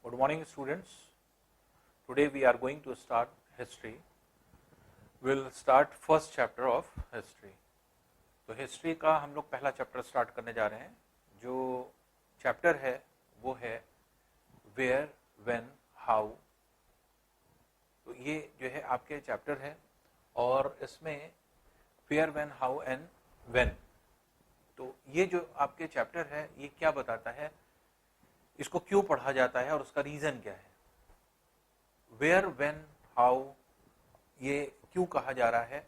Good morning, students. Today we are going to start history. We'll start first chapter of history. तो history का हम लोग पहला chapter start करने जा रहे हैं. जो चैप्टर है वो है वेयर, व्हेन, हाउ. तो ये जो है आपके चैप्टर है और इसमें where, when, how and when. तो ये जो आपके चैप्टर है ये क्या बताता है, इसको क्यों पढ़ा जाता है और उसका रीजन क्या है. वेयर, व्हेन, हाउ ये क्यों कहा जा रहा है.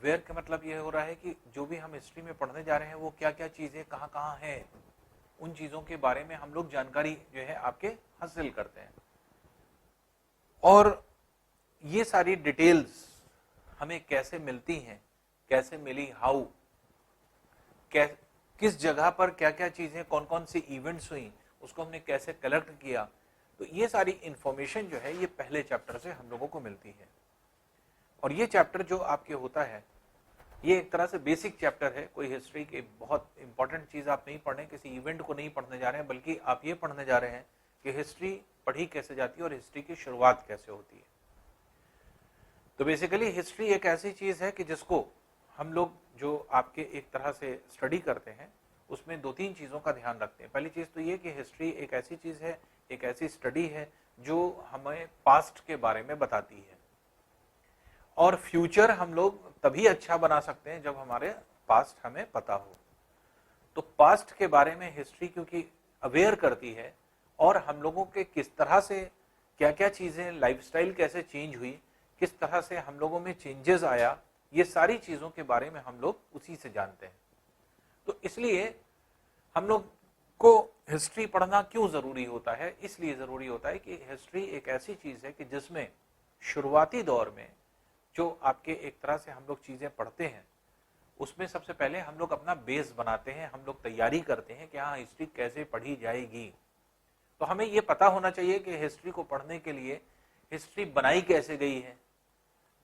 वेयर का मतलब ये हो रहा है कि जो भी हम हिस्ट्री में पढ़ने जा रहे हैं वो क्या क्या चीजें कहाँ कहाँ हैं, उन चीजों के बारे में हम लोग जानकारी जो है आपके हासिल करते हैं. और ये सारी डिटेल्स हमें कैसे मिलती हैं, कैसे मिली, हाउ, किस जगह पर क्या क्या चीजें, कौन कौन सी इवेंट्स हुई, उसको हमने कैसे कलेक्ट किया. तो ये सारी इंफॉर्मेशन जो है ये पहले चैप्टर से हम लोगों को मिलती है. और ये चैप्टर जो आपके होता है ये एक तरह से बेसिक चैप्टर है. कोई हिस्ट्री की बहुत इंपॉर्टेंट चीज आप नहीं पढ़ रहे, किसी इवेंट को नहीं पढ़ने जा रहे हैं, बल्कि आप ये पढ़ने जा रहे हैं कि हिस्ट्री पढ़ी कैसे जाती है और हिस्ट्री की शुरुआत कैसे होती है. तो बेसिकली हिस्ट्री एक ऐसी चीज है कि जिसको हम लोग जो आपके एक तरह से स्टडी करते हैं उसमें दो तीन चीजों का ध्यान रखते हैं. पहली चीज तो ये कि हिस्ट्री एक ऐसी चीज है, एक ऐसी स्टडी है जो हमें पास्ट के बारे में बताती है. और फ्यूचर हम लोग तभी अच्छा बना सकते हैं जब हमारे पास्ट हमें पता हो. तो पास्ट के बारे में हिस्ट्री क्योंकि अवेयर करती है और हम लोगों के किस तरह से क्या क्या चीजें, लाइफस्टाइल कैसे चेंज हुई, किस तरह से हम लोगों में चेंजेस आया, ये सारी चीजों के बारे में हम लोग उसी से जानते हैं. तो इसलिए हम लोग को हिस्ट्री पढ़ना क्यों जरूरी होता है. इसलिए जरूरी होता है कि हिस्ट्री एक ऐसी चीज है कि जिसमें शुरुआती दौर में जो आपके एक तरह से हम लोग चीजें पढ़ते हैं उसमें सबसे पहले हम लोग अपना बेस बनाते हैं, हम लोग तैयारी करते हैं कि हाँ हिस्ट्री कैसे पढ़ी जाएगी. तो हमें ये पता होना चाहिए कि हिस्ट्री को पढ़ने के लिए हिस्ट्री बनाई कैसे गई है,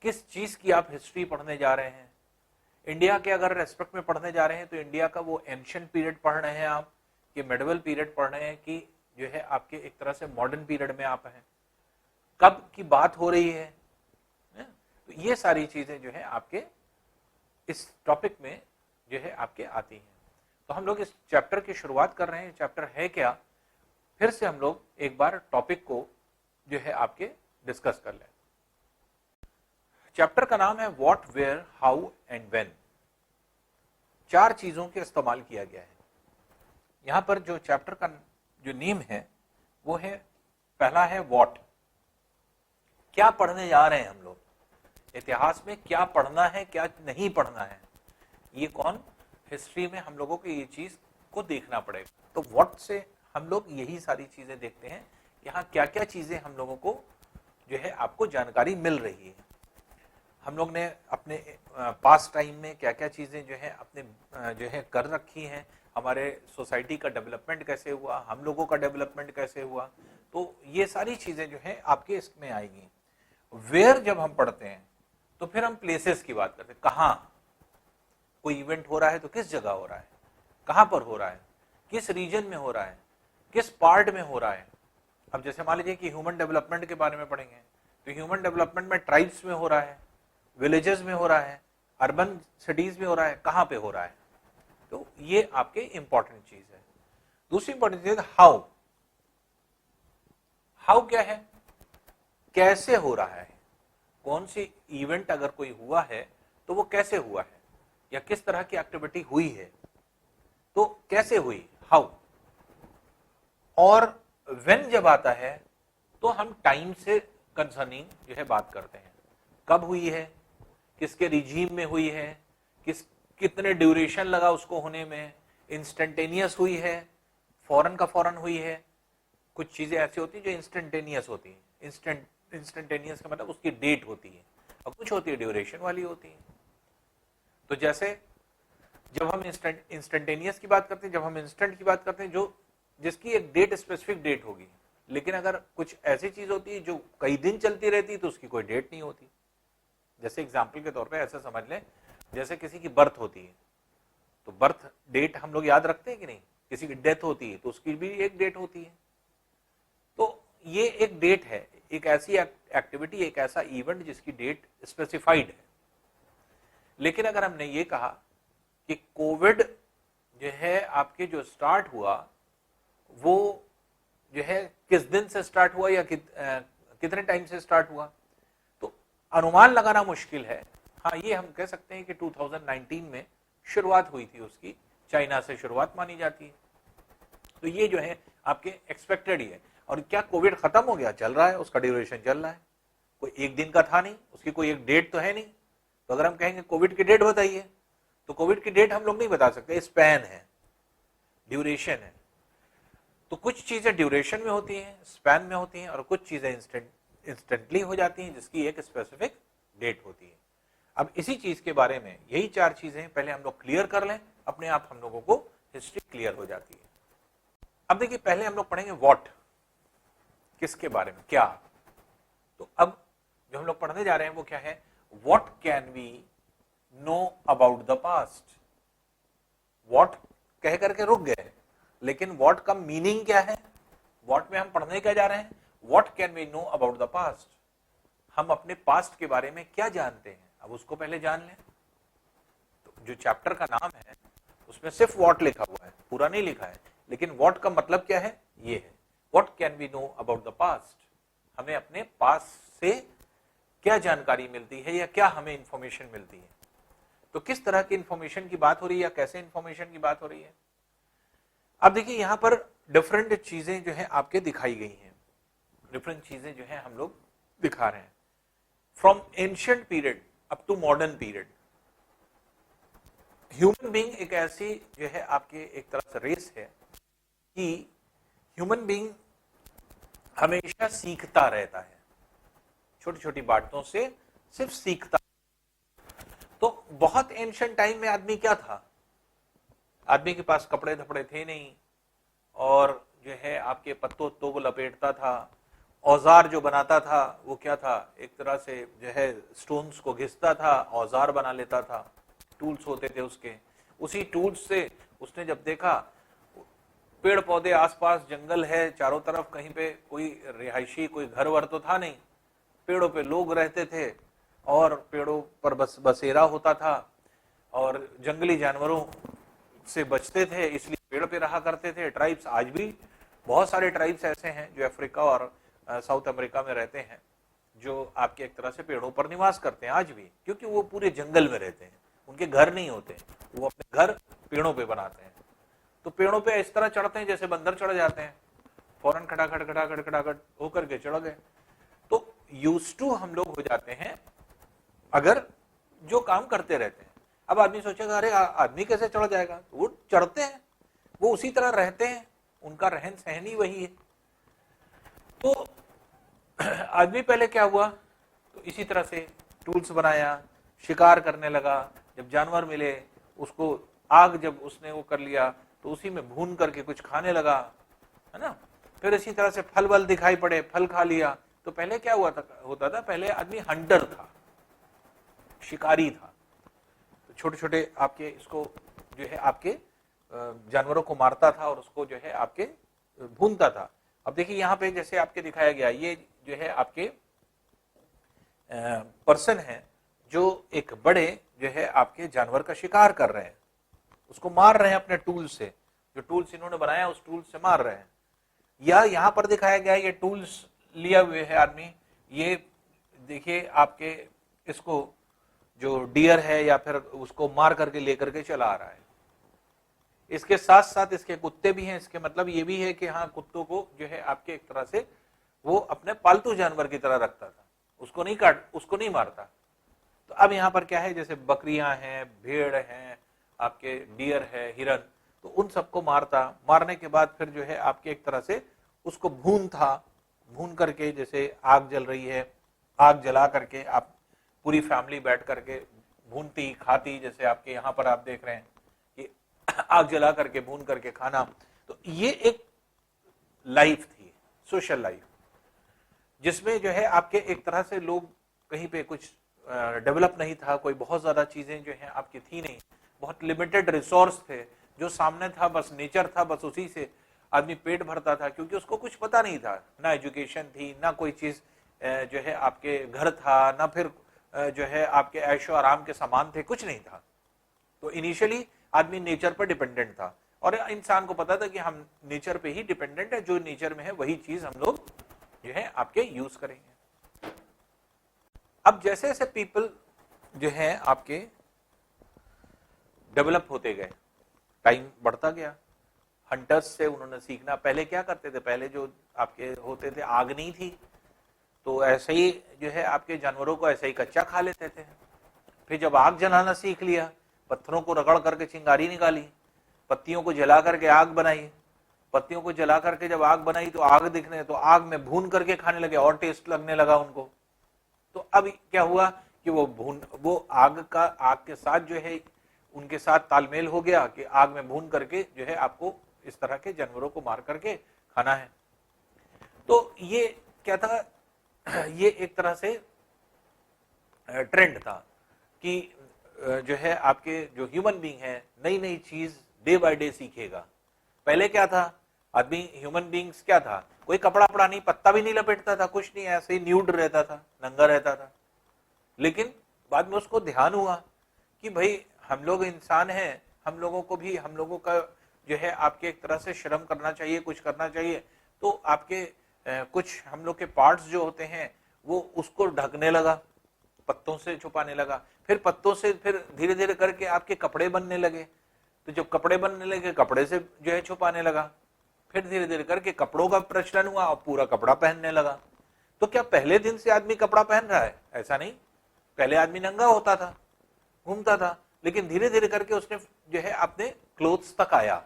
किस चीज की आप हिस्ट्री पढ़ने जा रहे हैं. इंडिया के अगर रेस्पेक्ट में पढ़ने जा रहे हैं तो इंडिया का वो एंशिएंट पीरियड पढ़ रहे हैं आप, कि मेडिवल पीरियड पढ़ रहे हैं, कि जो है आपके एक तरह से मॉडर्न पीरियड में आप हैं, कब की बात हो रही है. तो ये सारी चीजें जो है आपके इस टॉपिक में जो है आपके आती हैं. तो हम लोग इस चैप्टर की शुरुआत कर रहे हैं. चैप्टर है क्या, फिर से हम लोग एक बार टॉपिक को जो है आपके डिस्कस कर लें. चैप्टर का नाम है what, where, how and when. चार चीजों के इस्तेमाल किया गया है यहां पर. जो चैप्टर का जो नेम है वो है, पहला है व्हाट, क्या पढ़ने जा रहे हैं हम लोग, इतिहास में क्या पढ़ना है क्या नहीं पढ़ना है. ये कौन, हिस्ट्री में हम लोगों को ये चीज को देखना पड़ेगा. तो व्हाट से हम लोग यही सारी चीजें देखते हैं, यहाँ क्या क्या चीजें हम लोगों को जो है आपको जानकारी मिल रही है. हम लोग ने अपने पास्ट टाइम में क्या क्या चीजें जो है अपने जो है कर रखी हैं, हमारे सोसाइटी का डेवलपमेंट कैसे हुआ, हम लोगों का डेवलपमेंट कैसे हुआ. तो ये सारी चीजें जो है आपके इसमें आएगी. वेयर जब हम पढ़ते हैं तो फिर हम प्लेसेस की बात करते हैं. कहाँ कोई इवेंट हो रहा है तो किस जगह हो रहा है, कहाँ पर हो रहा है, किस रीजन में हो रहा है, किस पार्ट में हो रहा है. अब जैसे मान लीजिए कि ह्यूमन डेवलपमेंट के बारे में पढ़ेंगे तो ह्यूमन डेवलपमेंट में ट्राइब्स में हो रहा है, विलेजेस में हो रहा है, अर्बन सिटीज में हो रहा है, कहां पे हो रहा है. तो ये आपके इंपॉर्टेंट चीज है. दूसरी इंपॉर्टेंट चीज हाउ. हाउ क्या है, कैसे हो रहा है, कौन सी इवेंट अगर कोई हुआ है तो वो कैसे हुआ है, या किस तरह की एक्टिविटी हुई है तो कैसे हुई, हाउ. और व्हेन जब आता है तो हम टाइम से कंसर्निंग जो है बात करते हैं. कब हुई है, किसके रिजीम में हुई है, कितने ड्यूरेशन लगा उसको होने में, इंस्टेंटेनियस हुई है, फौरन का फौरन हुई है. कुछ चीजें ऐसी होती है जो इंस्टेंटेनियस होती है. इंस्टेंटेनियस का मतलब उसकी डेट होती है, और कुछ होती है ड्यूरेशन वाली होती है. तो जैसे जब हम इंस्टेंटेनियस की बात करते हैं, जब हम इंस्टेंट की बात करते हैं, जो जिसकी एक डेट, स्पेसिफिक डेट होगी. लेकिन अगर कुछ ऐसी चीज होती है जो कई दिन चलती रहती है तो उसकी कोई डेट नहीं होती. जैसे एग्जाम्पल के तौर पे ऐसा समझ लें, जैसे किसी की बर्थ होती है तो बर्थ डेट हम लोग याद रखते हैं कि नहीं. किसी की डेथ होती है तो उसकी भी एक डेट होती है. तो ये एक डेट है, एक ऐसी एक्टिविटी, एक ऐसा इवेंट जिसकी डेट स्पेसिफाइड है। लेकिन अगर हमने ये कहा कि कोविड जो है आपके जो स्टार्ट हुआ वो जो है किस दिन से स्टार्ट हुआ या कितने टाइम से स्टार्ट हुआ, तो अनुमान लगाना मुश्किल है। हाँ, ये हम कह सकते हैं कि 2019 में शुरुआत हुई थी उसकी, चाइना से शुरुआत मानी जाती है। तो ये जो है आपके एक्सपेक्टेड ही है। और क्या कोविड खत्म हो गया? चल रहा है, उसका ड्यूरेशन चल रहा है, कोई एक दिन का था नहीं, उसकी कोई एक डेट तो है नहीं। तो अगर हम कहेंगे कोविड की डेट बताइए, तो कोविड की डेट हम लोग नहीं बता सकते, स्पैन है, ड्यूरेशन है। तो कुछ चीजें ड्यूरेशन में होती हैं, स्पैन में होती हैं, और कुछ चीजें इंस्टेंटली हो जाती हैं जिसकी एक स्पेसिफिक डेट होती है। अब इसी चीज के बारे में यही 4 चीजें पहले हम लोग क्लियर कर लें, अपने आप हम लोगों को हिस्ट्री क्लियर हो जाती है। अब देखिए, पहले हम लोग पढ़ेंगे व्हाट, किसके बारे में, क्या। तो अब जो हम लोग पढ़ने जा रहे हैं वो क्या है? What can we know about the past. What कह करके रुक गए, लेकिन व्हाट का मीनिंग क्या है? व्हाट में हम पढ़ने क्या जा रहे हैं? What can we know about the past. हम अपने पास्ट के बारे में क्या जानते हैं, अब उसको पहले जान लें। तो जो चैप्टर का नाम है उसमें सिर्फ व्हाट लिखा हुआ है, पूरा नहीं लिखा है, लेकिन व्हाट का मतलब क्या है? ये है, what can we know about the past. हमें अपने पास्ट से क्या जानकारी मिलती है या क्या हमें इंफॉर्मेशन मिलती है। तो किस तरह की इंफॉर्मेशन की बात हो रही है या कैसे इंफॉर्मेशन की बात हो रही है? अब देखिए, यहां पर डिफरेंट चीजें जो है आपके दिखाई गई हैं, डिफरेंट चीजें जो है हम लोग दिखा रहे हैं। From ancient period up to modern period, human being एक ऐसी जो है आपके एक तरह से रेस है कि ह्यूमन बीइंग हमेशा सीखता रहता है, छोटी छोटी बातों से सिर्फ सीखता। तो बहुत एंशिएंट टाइम में आदमी क्या था? आदमी के पास कपड़े धपड़े थे नहीं, और जो है आपके पत्तों उत्तों को लपेटता था। औजार जो बनाता था वो क्या था? एक तरह से जो है स्टोन्स को घिसता था, औजार बना लेता था, टूल्स होते थे उसके। उसी टूल्स से उसने जब देखा पेड़ पौधे आसपास, जंगल है चारों तरफ, कहीं पे कोई रिहायशी कोई घर वर तो था नहीं, पेड़ों पे लोग रहते थे और पेड़ों पर बसेरा होता था, और जंगली जानवरों से बचते थे, इसलिए पेड़ पे रहा करते थे। ट्राइब्स आज भी बहुत सारे ट्राइब्स ऐसे हैं जो अफ्रीका और साउथ अमेरिका में रहते हैं, जो आपके एक तरह से पेड़ों पर निवास करते हैं आज भी, क्योंकि वो पूरे जंगल में रहते हैं, उनके घर नहीं होते, वो अपने घर पेड़ों पे बनाते हैं। तो पेड़ों पे इस तरह चढ़ते हैं जैसे बंदर चढ़ जाते हैं, फौरन खटाखट खटाखट खटाखट होकर के चढ़ गए। तो यूज टू हम लोग हो जाते हैं अगर जो काम करते रहते हैं। अब आदमी सोचेगा अरे आदमी कैसे चढ़ जाएगा? तो वो चढ़ते हैं, वो उसी तरह रहते हैं, उनका रहन सहन ही वही है। तो आदमी पहले क्या हुआ? तो इसी तरह से टूल्स बनाया, शिकार करने लगा, जब जानवर मिले उसको आग जब उसने वो कर लिया तो उसी में भून करके कुछ खाने लगा, है ना। फिर इसी तरह से फल वल दिखाई पड़े, फल खा लिया। तो पहले क्या होता था? पहले आदमी हंटर था, शिकारी था। तो छोटे छोटे आपके इसको जो है आपके जानवरों को मारता था और उसको जो है आपके भूनता था। अब देखिए यहाँ पे जैसे आपके दिखाया गया, ये जो है आपके पर्सन है जो एक बड़े जो है आपके जानवर का शिकार कर रहे हैं, उसको मार रहे हैं अपने टूल से, जो टूल्स इन्होंने बनाया उस टूल से मार रहे हैं। या यहाँ पर दिखाया गया ये टूल्स लिया हुए है आदमी, ये देखिए आपके इसको जो डियर है या फिर उसको मार करके लेकर के चला आ रहा है। इसके साथ साथ इसके कुत्ते भी हैं, इसके मतलब ये भी है कि हाँ, कुत्तों को जो है आपके एक तरह से वो अपने पालतू जानवर की तरह रखता था, उसको नहीं मारता। तो अब यहाँ पर क्या है, जैसे बकरियां हैं, भेड़ हैं, आपके डियर है, हिरन, तो उन सबको मारने के बाद फिर जो है आपके एक तरह से उसको भून करके, जैसे आग जल रही है, आग जला करके आप पूरी फैमिली बैठ करके भूनती खाती, जैसे आपके यहाँ पर आप देख रहे हैं कि आग जला करके भून करके खाना। तो ये एक लाइफ थी, सोशल लाइफ, जिसमें जो है आपके एक तरह से लोग कहीं पे कुछ डेवलप नहीं था, कोई बहुत ज्यादा चीजें जो है आपकी थी नहीं, बहुत लिमिटेड रिसोर्स थे, जो सामने था बस नेचर था, बस उसी से आदमी पेट भरता था, क्योंकि उसको कुछ पता नहीं था, ना एजुकेशन थी, ना कोई चीज जो है आपके घर था, ना फिर जो है आपके ऐशो आराम के सामान थे, कुछ नहीं था। तो इनिशियली आदमी नेचर पर डिपेंडेंट था, और इंसान को पता था कि हम नेचर पे ही डिपेंडेंट है, जो नेचर में है वही चीज हम लोग जो है आपके यूज करेंगे। अब जैसे जैसे पीपल जो है आपके डेवलप होते गए, टाइम बढ़ता गया, हंटर्स से उन्होंने सीखना। पहले क्या करते थे, पहले जो आपके होते थे, आग नहीं थी, तो ऐसे ही जो है आपके जानवरों को ऐसे ही कच्चा खा लेते थे। फिर जब आग जलाना सीख लिया, पत्थरों को रगड़ करके चिंगारी निकाली, पत्तियों को जला करके आग बनाई, पत्तियों को जला करके जब आग बनाई तो आग दिखने, तो आग में भून करके खाने लगे, और टेस्ट लगने लगा उनको। तो अब क्या हुआ कि वो आग के साथ जो है उनके साथ तालमेल हो गया कि आग में भून करके जो है आपको इस तरह के जानवरों को मार करके खाना है। तो ये क्या था, ये एक तरह से ट्रेंड था कि जो है आपके जो ह्यूमन बीइंग है नई नई चीज डे बाय डे सीखेगा। पहले क्या था, आदमी ह्यूमन बीइंग्स क्या था, कोई कपड़ा पड़ा नहीं, पत्ता भी नहीं लपेटता था, कुछ नहीं, ऐसे ही न्यूड रहता था, नंगा रहता था। लेकिन बाद में उसको ध्यान हुआ कि भाई हम लोग इंसान हैं, हम लोगों का जो है आपके एक तरह से शर्म करना चाहिए, कुछ करना चाहिए। तो आपके कुछ हम लोग के पार्ट्स जो होते हैं वो उसको ढकने लगा, पत्तों से छुपाने लगा, फिर पत्तों से फिर धीरे धीरे करके आपके कपड़े बनने लगे। तो जब कपड़े बनने लगे, कपड़े से जो है छुपाने लगा, फिर धीरे धीरे करके कपड़ों का प्रचलन हुआ और पूरा कपड़ा पहनने लगा। तो क्या पहले दिन से आदमी कपड़ा पहन रहा है? ऐसा नहीं, पहले आदमी नंगा होता था, घूमता था, लेकिन धीरे धीरे करके उसने जो है अपने क्लोथ्स तक आया।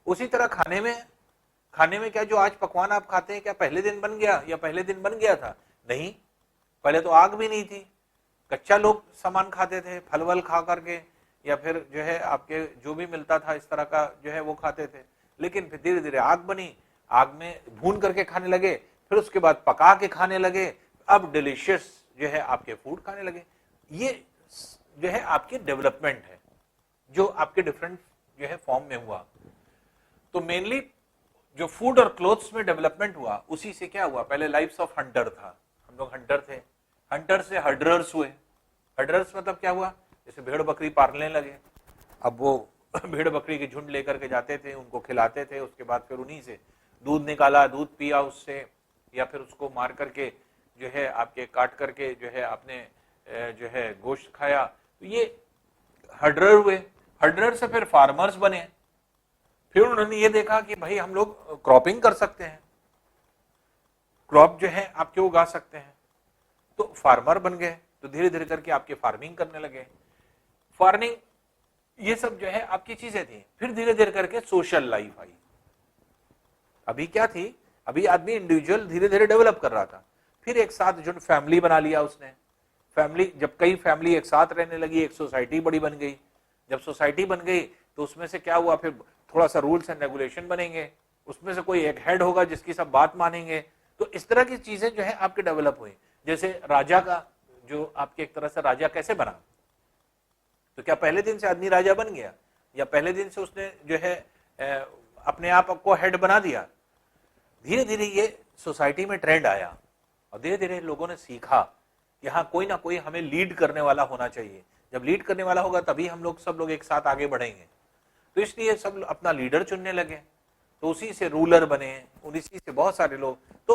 उसी तरह खाने में क्या जो आज पकवान आप खाते हैं, क्या पहले दिन बन गया या पहले दिन बन गया था? नहीं, पहले तो आग भी नहीं थी, कच्चा लोग सामान खाते थे, फल वल खा करके, या फिर जो है आपके जो भी मिलता था इस तरह का जो है वो खाते थे। लेकिन फिर धीरे धीरे आग बनी, आग में भून करके खाने लगे, फिर उसके बाद पका के खाने लगे, अब डिलीशियस जो है आपके फूड खाने लगे। ये जो है आपकी डेवलपमेंट है जो आपके डिफरेंट जो है फॉर्म में हुआ। तो मेनली जो फूड और क्लोथ्स में डेवलपमेंट हुआ, उसी से क्या हुआ, पहले लाइफ्स ऑफ हंटर था, हम लोग हंटर थे, हंटर से हर्डरर्स हुए। हर्डरर्स मतलब क्या हुआ, जैसे भेड़ बकरी पालने लगे, अब वो भेड़ बकरी के झुंड लेकर के जाते थे, उनको खिलाते थे, उसके बाद फिर उन्हीं से दूध निकाला, दूध पिया उससे, या फिर उसको मार करके जो है आपके काट करके जो है आपने जो है गोश्त खाया। तो ये हर्डरर हुए, हर्डरर से फिर फार्मर्स बने, फिर उन्होंने ये देखा कि भाई हम लोग क्रॉपिंग कर सकते हैं, क्रॉप जो है आपके उगा सकते हैं, तो फार्मर बन गए। तो धीरे धीरे करके आपके फार्मिंग करने लगे, फार्मिंग ये सब जो है आपकी चीजें थी। फिर धीरे धीरे करके सोशल लाइफ आई। अभी क्या थी, अभी आदमी इंडिविजुअल धीरे धीरे डेवलप कर रहा था, फिर एक साथ जो फैमिली बना लिया उसने। फैमिली, जब कई फैमिली एक साथ रहने लगी, एक सोसाइटी बड़ी बन गई। जब सोसाइटी बन गई तो उसमें से क्या हुआ, फिर थोड़ा सा रूल्स एंड रेगुलेशन बनेंगे, उसमें से कोई एक हेड होगा जिसकी सब बात मानेंगे। तो इस तरह की चीजें जो है आपके डेवलप हुई। जैसे राजा का जो आपके एक तरह से राजा कैसे बना, तो क्या पहले दिन से आदमी राजा बन गया, या पहले दिन से उसने जो है अपने आप को हेड बना दिया? धीरे धीरे ये सोसाइटी में ट्रेंड आया और धीरे धीरे लोगों ने सीखा कि हाँ, कोई ना कोई हमें लीड करने वाला होना चाहिए। जब लीड करने वाला होगा तभी हम लोग सब लोग एक साथ आगे बढ़ेंगे। तो इसलिए सब अपना लीडर चुनने लगे, तो उसी से रूलर बने, उसी से बहुत सारे लोग। तो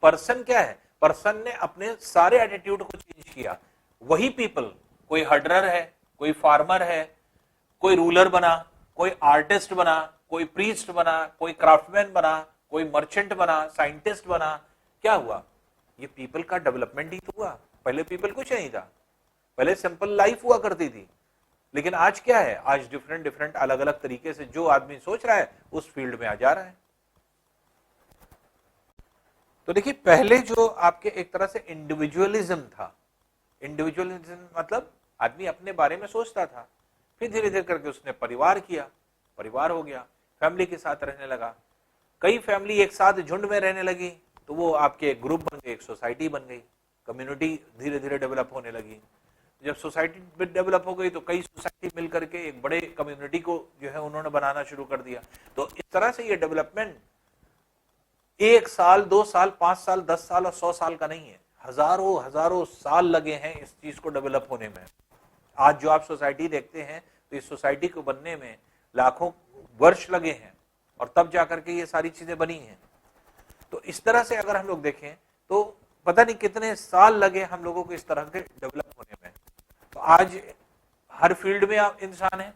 पर्सन क्या है, पर्सन ने अपने सारे एटीट्यूड को चेंज किया। वही पीपल, कोई हर्डरर है, कोई फार्मर है, कोई रूलर बना, कोई आर्टिस्ट बना, कोई प्रीस्ट बना, कोई क्राफ्टमैन बना, कोई मर्चेंट बना, साइंटिस्ट बना। क्या हुआ, ये पीपल का डेवलपमेंट ही तो हुआ। पहले पीपल कुछ नहीं था, पहले सिंपल लाइफ हुआ करती थी। लेकिन आज क्या है, आज डिफरेंट डिफरेंट अलग अलग तरीके से जो आदमी सोच रहा है उस फील्ड में आ जा रहा है। तो देखिए, पहले जो आपके एक तरह से इंडिविजुअलिज्म था, इंडिविजुअलिज्म मतलब आदमी अपने बारे में सोचता था। फिर धीरे धीरे करके उसने परिवार किया, परिवार हो गया, फैमिली के साथ रहने लगा। कई फैमिली एक साथ झुंड में रहने लगी तो वो आपके ग्रुप बन गए, एक सोसाइटी बन गई, कम्युनिटी धीरे धीरे डेवलप होने लगी। जब सोसाइटी डेवलप हो गई तो कई सोसाइटी मिल करके एक बड़े कम्युनिटी को जो है उन्होंने बनाना शुरू कर दिया। तो इस तरह से ये डेवलपमेंट 1 साल, 2 साल, 5 साल, 10 साल और 100 साल का नहीं है, हजारों हजारों साल लगे हैं इस चीज को डेवलप होने में। आज जो आप सोसाइटी देखते हैं तो इस सोसाइटी को बनने में लाखों वर्ष लगे हैं और तब जाकर के ये सारी चीजें बनी हैं। तो इस तरह से अगर हम लोग देखें तो पता नहीं कितने साल लगे हम लोगों को इस तरह के डेवलप होने में। तो आज हर फील्ड में आप इंसान है,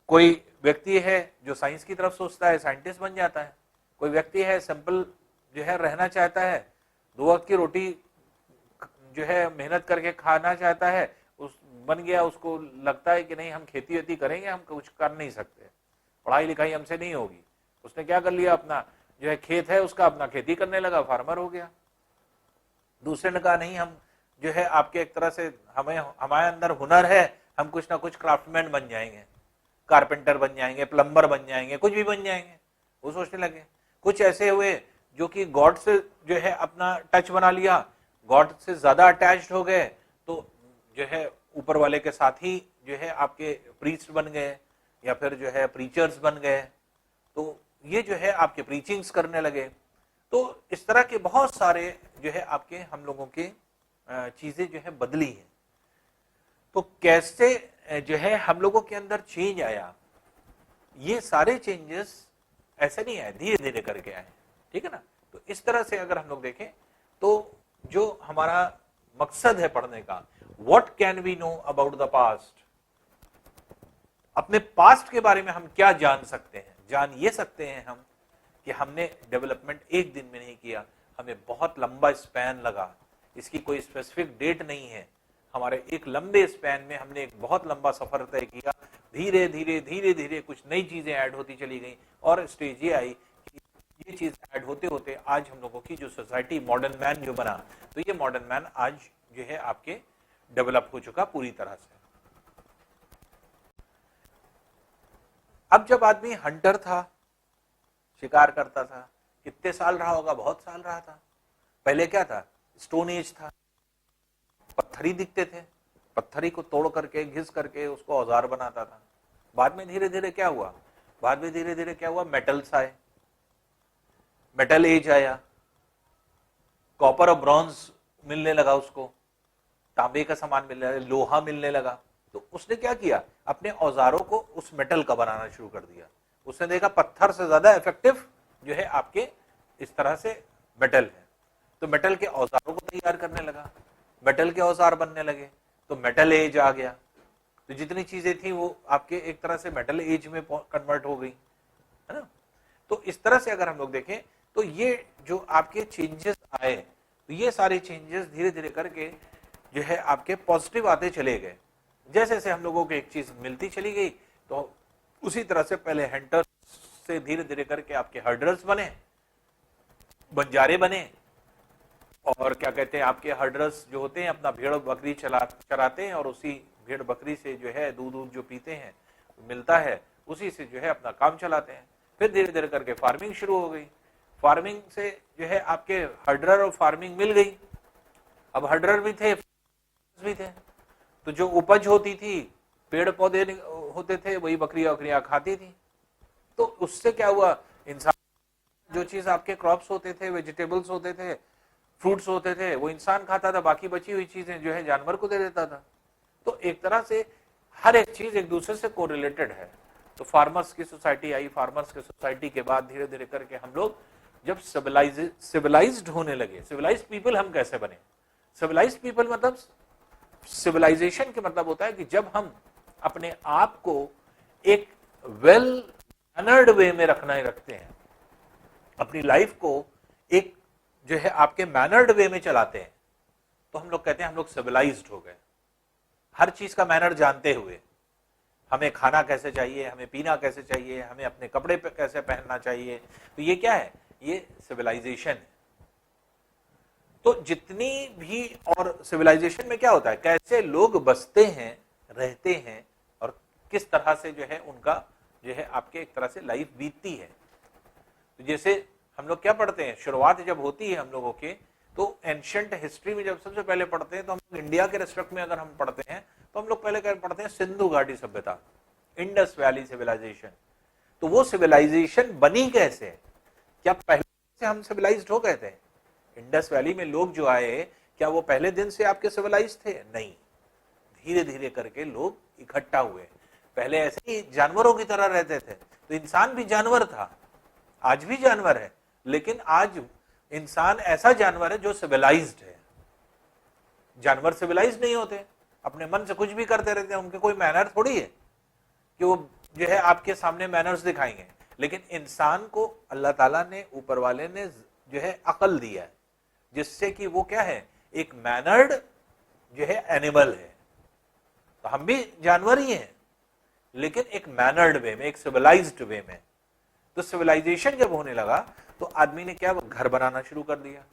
कोई व्यक्ति है जो साइंस की तरफ सोचता है, साइंटिस्ट बन जाता है। कोई व्यक्ति है सिंपल जो है रहना चाहता है, 2 वक्त की रोटी जो है मेहनत करके खाना चाहता है, उस बन गया, उसको लगता है कि नहीं हम खेती वेती करेंगे, हम कुछ कर नहीं सकते, पढ़ाई लिखाई हमसे नहीं होगी। उसने क्या कर लिया, अपना जो है खेत है उसका अपना खेती करने लगा, फार्मर हो गया। दूसरे ने कहा नहीं हम जो है आपके एक तरह से हमारे अंदर हुनर है, हम कुछ ना कुछ क्राफ्टमैन बन जाएंगे, कारपेंटर बन जाएंगे, प्लम्बर बन जाएंगे, कुछ भी बन जाएंगे। वो सोचने लगे। कुछ ऐसे हुए जो कि गॉड से जो है अपना टच बना लिया, गॉड से ज्यादा अटैच्ड हो गए, तो जो है ऊपर वाले के साथ ही जो है आपके प्रीस्ट बन गए या फिर जो है प्रीचर्स बन गए। तो ये जो है आपके प्रीचिंग्स करने लगे। तो इस तरह के बहुत सारे जो है आपके हम लोगों के चीजें जो है बदली है। तो कैसे जो है हम लोगों के अंदर चेंज आया, ये सारे चेंजेस ऐसे नहीं आए, धीरे धीरे करके आए, ठीक है ना। तो इस तरह से अगर हम लोग देखें तो जो हमारा मकसद है पढ़ने का, what can we know about the past, अपने पास्ट के बारे में हम क्या जान सकते हैं। जान ये सकते हैं हम कि हमने डेवलपमेंट एक दिन में नहीं किया, हमें बहुत लंबा स्पैन लगा, इसकी कोई स्पेसिफिक डेट नहीं है। हमारे एक लंबे स्पैन में हमने एक बहुत लंबा सफर तय किया, धीरे धीरे धीरे धीरे कुछ नई चीजें ऐड होती चली गई और स्टेज ये आई कि ये चीज ऐड होते होते आज हम लोगों की जो सोसाइटी, मॉडर्न मैन जो बना, तो ये मॉडर्न मैन आज जो है आपके डेवलप हो चुका पूरी तरह से। अब जब आदमी हंटर था, शिकार करता था, कितने साल रहा होगा, बहुत साल रहा था। पहले क्या था, स्टोन एज था, पत्थरी दिखते थे, पत्थरी को तोड़ करके घिस करके उसको औजार बनाता था। बाद में धीरे धीरे क्या हुआ, मेटल्स आए, मेटल एज आया, कॉपर और ब्रॉन्ज मिलने लगा, उसको तांबे का सामान मिलने लगा, लोहा मिलने लगा। तो उसने क्या किया, अपने औजारों को उस मेटल का बनाना शुरू कर दिया। उसने देखा पत्थर से ज्यादा इफेक्टिव जो है आपके इस तरह से मेटल है, तो मेटल के औजारों को तैयार करने लगा, मेटल के औजार बनने लगे, तो मेटल एज आ गया। तो जितनी चीजें थी वो आपके एक तरह से मेटल एज में कन्वर्ट हो गई, है ना। तो इस तरह से अगर हम लोग देखें तो ये जो आपके चेंजेस आए, तो ये सारे चेंजेस धीरे धीरे करके जो है आपके पॉजिटिव आते चले गए। जैसे जैसे हम लोगों को एक चीज मिलती चली गई, तो उसी तरह से पहले हंटर्स से धीरे धीरे करके आपके हर्डर्स बने, बंजारे बने, और क्या कहते हैं आपके हर्डर्स जो होते हैं अपना भेड़ बकरी चराते हैं और उसी भेड़ बकरी से जो है दूध जो पीते हैं मिलता है, उसी से जो है अपना काम चलाते हैं। फिर धीरे धीरे करके फार्मिंग शुरू हो गई, फार्मिंग से जो है आपके हर्डर और फार्मिंग मिल गई। अब हर्डर भी थे तो जो उपज होती थी, पेड़ पौधे होते थे, वही बकरियां खाती थी। तो उससे क्या हुआ, इंसान जो चीज आपके क्रॉप्स होते थे, वेजिटेबल्स होते थे, फ्रूट्स होते थे, वो इंसान खाता था, बाकी बची हुई चीजें जो है जानवर को दे देता था। तो एक तरह से हर एक चीज एक दूसरे से कोरिलेटेड है। तो फार्मर्स की सोसाइटी आई, फार्मर्स की सोसाइटी के बाद धीरे धीरे करके हम लोग जब सिविलाइज्ड होने लगे, सिविलाइज्ड पीपल हम कैसे बने। सिविलाइज्ड पीपल मतलब, सिविलाइजेशन के मतलब होता है कि जब हम अपने आप को एक वेल मैनर्ड वे में रखते हैं, अपनी लाइफ को एक जो है आपके मैनर्ड वे में चलाते हैं, तो हम लोग कहते हैं हम लोग सिविलाइज्ड हो गए। हर चीज का मैनर जानते हुए, हमें खाना कैसे चाहिए, हमें पीना कैसे चाहिए, हमें अपने कपड़े पे कैसे पहनना चाहिए, तो ये क्या है, ये सिविलाइजेशन है। तो जितनी भी, और सिविलाइजेशन में क्या होता है, कैसे लोग बसते हैं, रहते हैं, और किस तरह से जो है उनका जो है आपके एक तरह से लाइफ बीतती है। तो जैसे हम लोग क्या पढ़ते हैं, शुरुआत जब होती है हम लोगों के, तो एंशियंट हिस्ट्री में जब सबसे पहले पढ़ते हैं तो हम इंडिया के रेस्पेक्ट में अगर हम पढ़ते हैं तो हम लोग पहले क्या पढ़ते हैं, सिंधु घाटी सभ्यता, इंडस वैली सिविलाइजेशन। तो वो सिविलाइजेशन बनी कैसे, क्या पहले से हम सिविलाइज्ड हो गए थे? इंडस वैली में लोग जो आए, क्या वो पहले दिन से आपके सिविलाइज थे? नहीं, धीरे धीरे करके लोग इकट्ठा हुए। पहले ऐसे ही जानवरों की तरह रहते थे, तो इंसान भी जानवर था, आज भी जानवर है, लेकिन आज इंसान ऐसा जानवर है जो सिविलाइज्ड है। जानवर सिविलाइज्ड नहीं होते, अपने मन से कुछ भी करते रहते हैं, उनके कोई मैनर थोड़ी है कि वो जो है आपके सामने मैनर्स दिखाएंगे। लेकिन इंसान को अल्लाह ताला ने, ऊपर वाले ने जो है अकल दिया है, जिससे कि वो क्या है, एक मैनर्ड जो है एनिमल है। तो हम भी जानवर ही हैं, लेकिन एक मैनर्ड वे में, एक सिविलाइज्ड वे में। तो सिविलाइजेशन जब होने लगा तो आदमी ने क्या, घर बनाना शुरू कर दिया।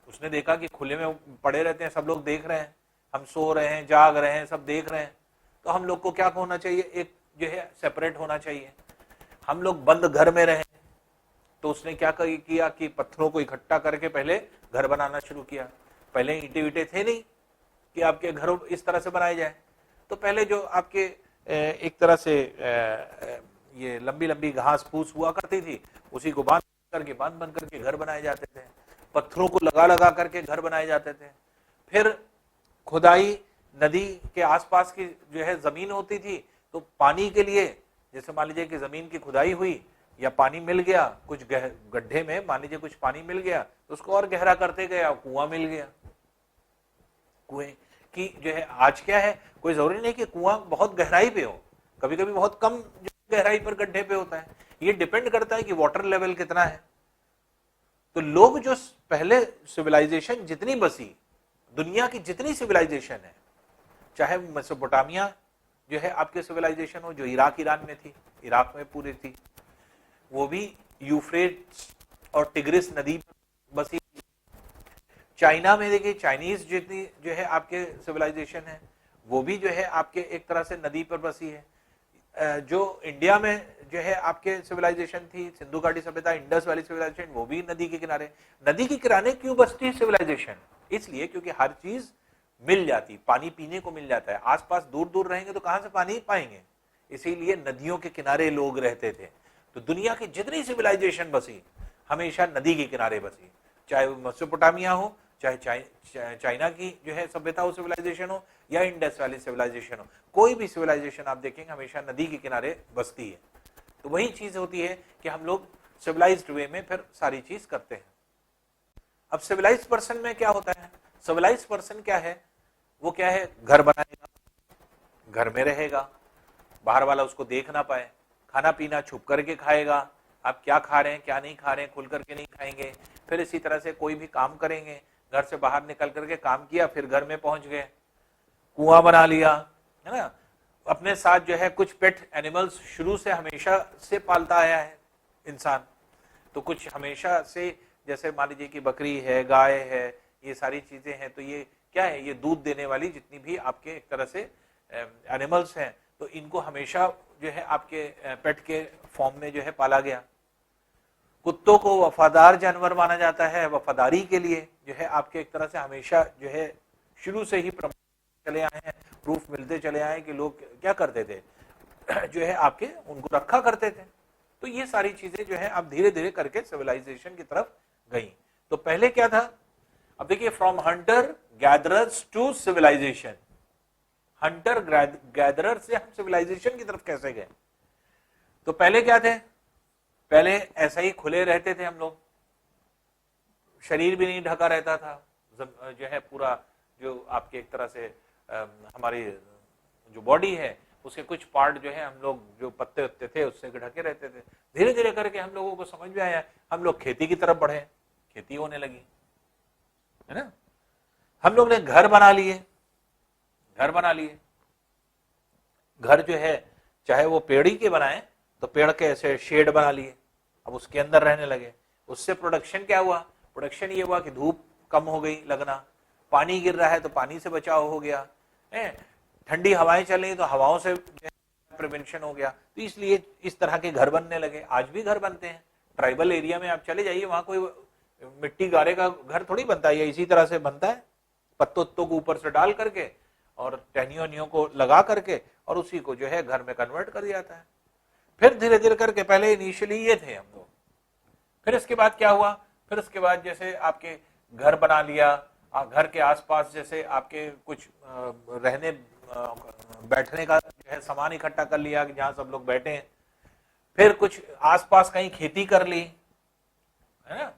उसने देखा कि खुले में पड़े रहते हैं, सब लोग देख रहे हैं, हम सो रहे हैं, जाग रहे हैं, सब देख रहे हैं, तो हम लोग को क्या होना चाहिए, एक जो है सेपरेट होना चाहिए। हम लोग बंद घर में रहे, तो उसने क्या किया कि पत्थरों को इकट्ठा करके पहले घर बनाना शुरू किया। पहले ईंटे वीटे थे नहीं कि आपके घर इस तरह से बनाए जाए, तो पहले जो आपके एक तरह से ये लंबी लंबी घास फूस हुआ करती थी, उसी को बांध करके घर बनाए जाते थे। पत्थरों को लगा लगा करके घर बनाए जाते थे। फिर खुदाई, नदी के आसपास की जो है जमीन होती थी, तो पानी के लिए, जैसे मान लीजिए कि जमीन की खुदाई हुई या पानी मिल गया कुछ गड्ढे में, मान लीजिए कुछ पानी मिल गया तो उसको और गहरा करते गए, कुआं मिल गया। कुएं की जो है आज क्या है, कोई जरूरी नहीं कि कुआं बहुत गहराई पे हो, कभी कभी बहुत कम गहराई पर गड्ढे पे होता है। ये डिपेंड करता है कि वाटर लेवल कितना है। तो लोग जो पहले सिविलाइजेशन जितनी बसी, दुनिया की जितनी सिविलाइजेशन है, चाहे मेसोपोटामिया जो है आपके सिविलाइजेशन हो, जो इराक ईरान में थी, इराक में पूरी थी, वो भी यूफ्रेट्स और टिग्रिस नदी पर बसी। चाइना में देखिए, चाइनीज जितनी जो है आपके सिविलाइजेशन है, वो भी जो है आपके एक तरह से नदी पर बसी है। जो इंडिया में जो है आपके सिविलाइजेशन थी, सिंधु घाटी सभ्यता, इंडस वैली सिविलाइजेशन, वो भी नदी के किनारे। नदी के किनारे क्यों बसती सिविलाइजेशन? इसलिए क्योंकि हर चीज मिल जाती, पानी पीने को मिल जाता है। आसपास दूर दूर रहेंगे तो कहां से पानी पाएंगे, इसीलिए नदियों के किनारे लोग रहते थे। तो दुनिया की जितनी सिविलाइजेशन बसी, हमेशा नदी के किनारे बसी, चाहे वो मेसोपोटामिया हो, चाहे चाइना की जो है सभ्यता हो, सिविलाइजेशन हो, या इंडस वैली सिविलाइजेशन हो। कोई भी सिविलाइजेशन आप देखेंगे हमेशा नदी के किनारे बसती है। तो वही चीज होती है कि हम लोग सिविलाइज्ड वे में फिर सारी चीज करते हैं। अब सिविलाइज्ड पर्सन में क्या होता है, सिविलाइज्ड पर्सन क्या है, वो क्या है, घर बनाएगा, घर में रहेगा, बाहर वाला उसको देख ना पाए, खाना पीना छुप करके खाएगा, आप क्या खा रहे हैं क्या नहीं खा रहे हैं खुल करके नहीं खाएंगे। फिर इसी तरह से कोई भी काम करेंगे, घर से बाहर निकल करके काम किया, फिर घर में पहुंच गए, कुआं बना लिया, है ना। अपने साथ जो है कुछ पेट एनिमल्स शुरू से हमेशा से पालता आया है इंसान, तो कुछ हमेशा से, जैसे मान लीजिए कि बकरी है, गाय है, ये सारी चीजें हैं, तो ये क्या है, ये दूध देने वाली जितनी भी आपके एक तरह से एनिमल्स हैं, तो इनको हमेशा जो है आपके पेट के फॉर्म में जो है पाला गया। कुत्तों को वफादार जानवर माना जाता है, वफादारी के लिए जो है आपके एक तरह से हमेशा जो है शुरू से ही चले आए हैं, प्रूफ मिलते चले आए कि लोग क्या करते थे, जो है आपके उनको रखा करते थे। तो ये सारी चीजें जो है अब धीरे धीरे करके सिविलाइजेशन की तरफ गई। तो पहले क्या था, अब देखिए, from hunter gatherers to civilisation, hunter gatherer से हम सिविलाइजेशन की तरफ कैसे गए। तो पहले क्या थे, पहले ऐसा ही खुले रहते थे हम लोग, शरीर भी नहीं ढका रहता था, जो है पूरा जो आपके एक तरह से हमारी जो बॉडी है उसके कुछ पार्ट जो है हम लोग जो पत्ते उत्ते थे उससे ढके रहते थे। धीरे धीरे करके हम लोगों को समझ में आया, हम लोग खेती की तरफ बढ़े, खेती होने लगी, है ना। हम लोग ने घर बना लिए, घर जो है चाहे वो पेड़ ही के बनाए, तो पेड़ के ऐसे शेड बना लिए, अब उसके अंदर रहने लगे। उससे प्रोडक्शन क्या हुआ, प्रोडक्शन ये हुआ कि धूप कम हो गई लगना, पानी गिर रहा है तो पानी से बचाव हो गया, ठंडी हवाएं चल रही तो हवाओं से प्रिवेंशन हो गया। तो इसलिए इस तरह के घर बनने लगे। आज भी घर बनते हैं, ट्राइबल एरिया में आप चले जाइए, वहां कोई मिट्टी गारे का घर थोड़ी बनता है, ये इसी तरह से बनता है, पत्तों को ऊपर से डाल करके और टहनियों को लगा करके और उसी को जो है घर में कन्वर्ट कर दिया जाता है। फिर धीरे धीरे करके, पहले इनिशियली ये थे हम लोग, फिर इसके बाद क्या हुआ, फिर उसके बाद जैसे आपके घर बना लिया, घर के आसपास जैसे आपके कुछ रहने बैठने का जो है सामान इकट्ठा कर लिया कि जहां सब लोग बैठे हैं, फिर कुछ आसपास कहीं खेती कर ली, है ना,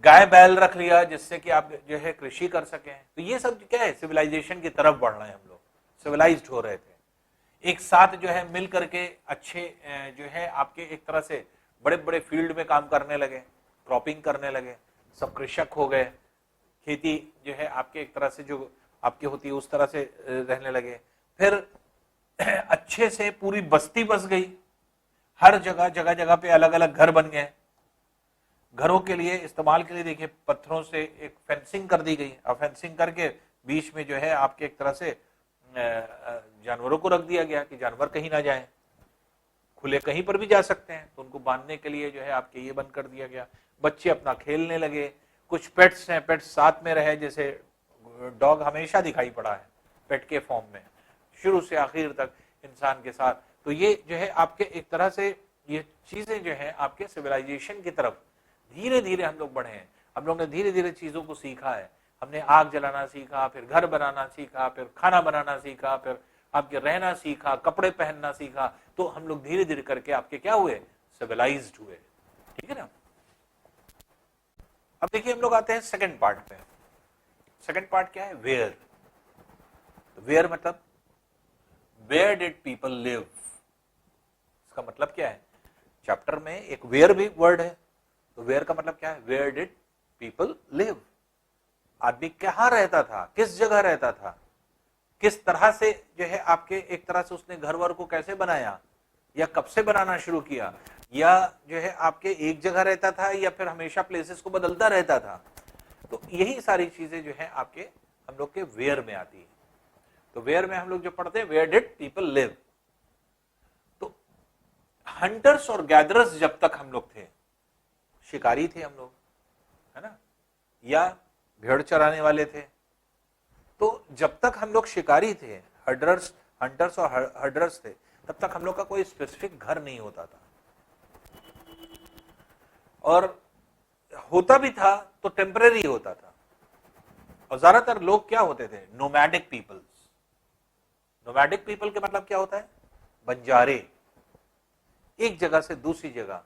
गाय बैल रख लिया जिससे कि आप जो है कृषि कर सकें। तो ये सब क्या है, सिविलाइजेशन की तरफ बढ़ रहे हैं हम लोग, सिविलाइज्ड हो रहे थे, एक साथ जो है मिल करके अच्छे जो है आपके एक तरह से बड़े बड़े फील्ड में काम करने लगे, क्रॉपिंग करने लगे, सब कृषक हो गए, खेती जो है आपके एक तरह से जो आपकी होती है उस तरह से रहने लगे। फिर अच्छे से पूरी बस्ती बस गई, हर जगह जगह जगह पे अलग अलग घर बन गए। घरों के लिए इस्तेमाल के लिए देखिए पत्थरों से एक फेंसिंग कर दी गई, और फेंसिंग करके बीच में जो है आपके एक तरह से जानवरों को रख दिया गया कि जानवर कहीं ना जाएं, खुले कहीं पर भी जा सकते हैं, तो उनको बांधने के लिए जो है आपके ये बंद कर दिया गया। बच्चे अपना खेलने लगे, कुछ पेट्स हैं, पेट्स साथ में रहे, जैसे डॉग हमेशा दिखाई पड़ा है पेट के फॉर्म में शुरू से आखिर तक इंसान के साथ। तो ये जो है आपके एक तरह से ये चीजें जो है आपके सिविलाइजेशन की तरफ धीरे धीरे हम लोग बढ़े हैं। हम लोग ने धीरे धीरे चीजों को सीखा है, हमने आग जलाना सीखा, फिर घर बनाना सीखा, फिर खाना बनाना सीखा, फिर आपके रहना सीखा, कपड़े पहनना सीखा। तो हम लोग धीरे धीरे करके आपके क्या हुए, सिविलाइज्ड हुए, ठीक है ना। अब देखिए हम लोग आते हैं सेकंड पार्ट पे। सेकंड पार्ट क्या है, वेयर। तो वेयर मतलब वेयर डिड पीपल लिव, इसका मतलब क्या है, चैप्टर में एक वेयर भी वर्ड है, तो वेयर का मतलब क्या है, वेयर डिड पीपल लिव, आदमी कहां रहता था, किस जगह रहता था, किस तरह से जो है आपके एक तरह से उसने घर वर को कैसे बनाया, या कब से बनाना शुरू किया, या जो है आपके एक जगह रहता था या फिर हमेशा प्लेसेस को बदलता रहता था। तो यही सारी चीजें जो है आपके हम लोग के वेयर में आती है। तो वेयर में हम लोग जो पढ़ते हैं, वेयर डिड पीपल लिव। तो हंटर्स और गैदरर्स जब तक हम लोग थे, शिकारी थे हम लोग, है ना, या भेड़ चराने वाले थे, तो जब तक हम लोग शिकारी थे, हंटर्स और हर्डर्स थे, तब तक हम लोग का कोई स्पेसिफिक घर नहीं होता था, और होता भी था तो टेम्परेरी होता था। और ज्यादातर लोग क्या होते थे, नोमैडिक पीपल्स। नोमैडिक पीपल के मतलब क्या होता है, बंजारे, एक जगह से दूसरी जगह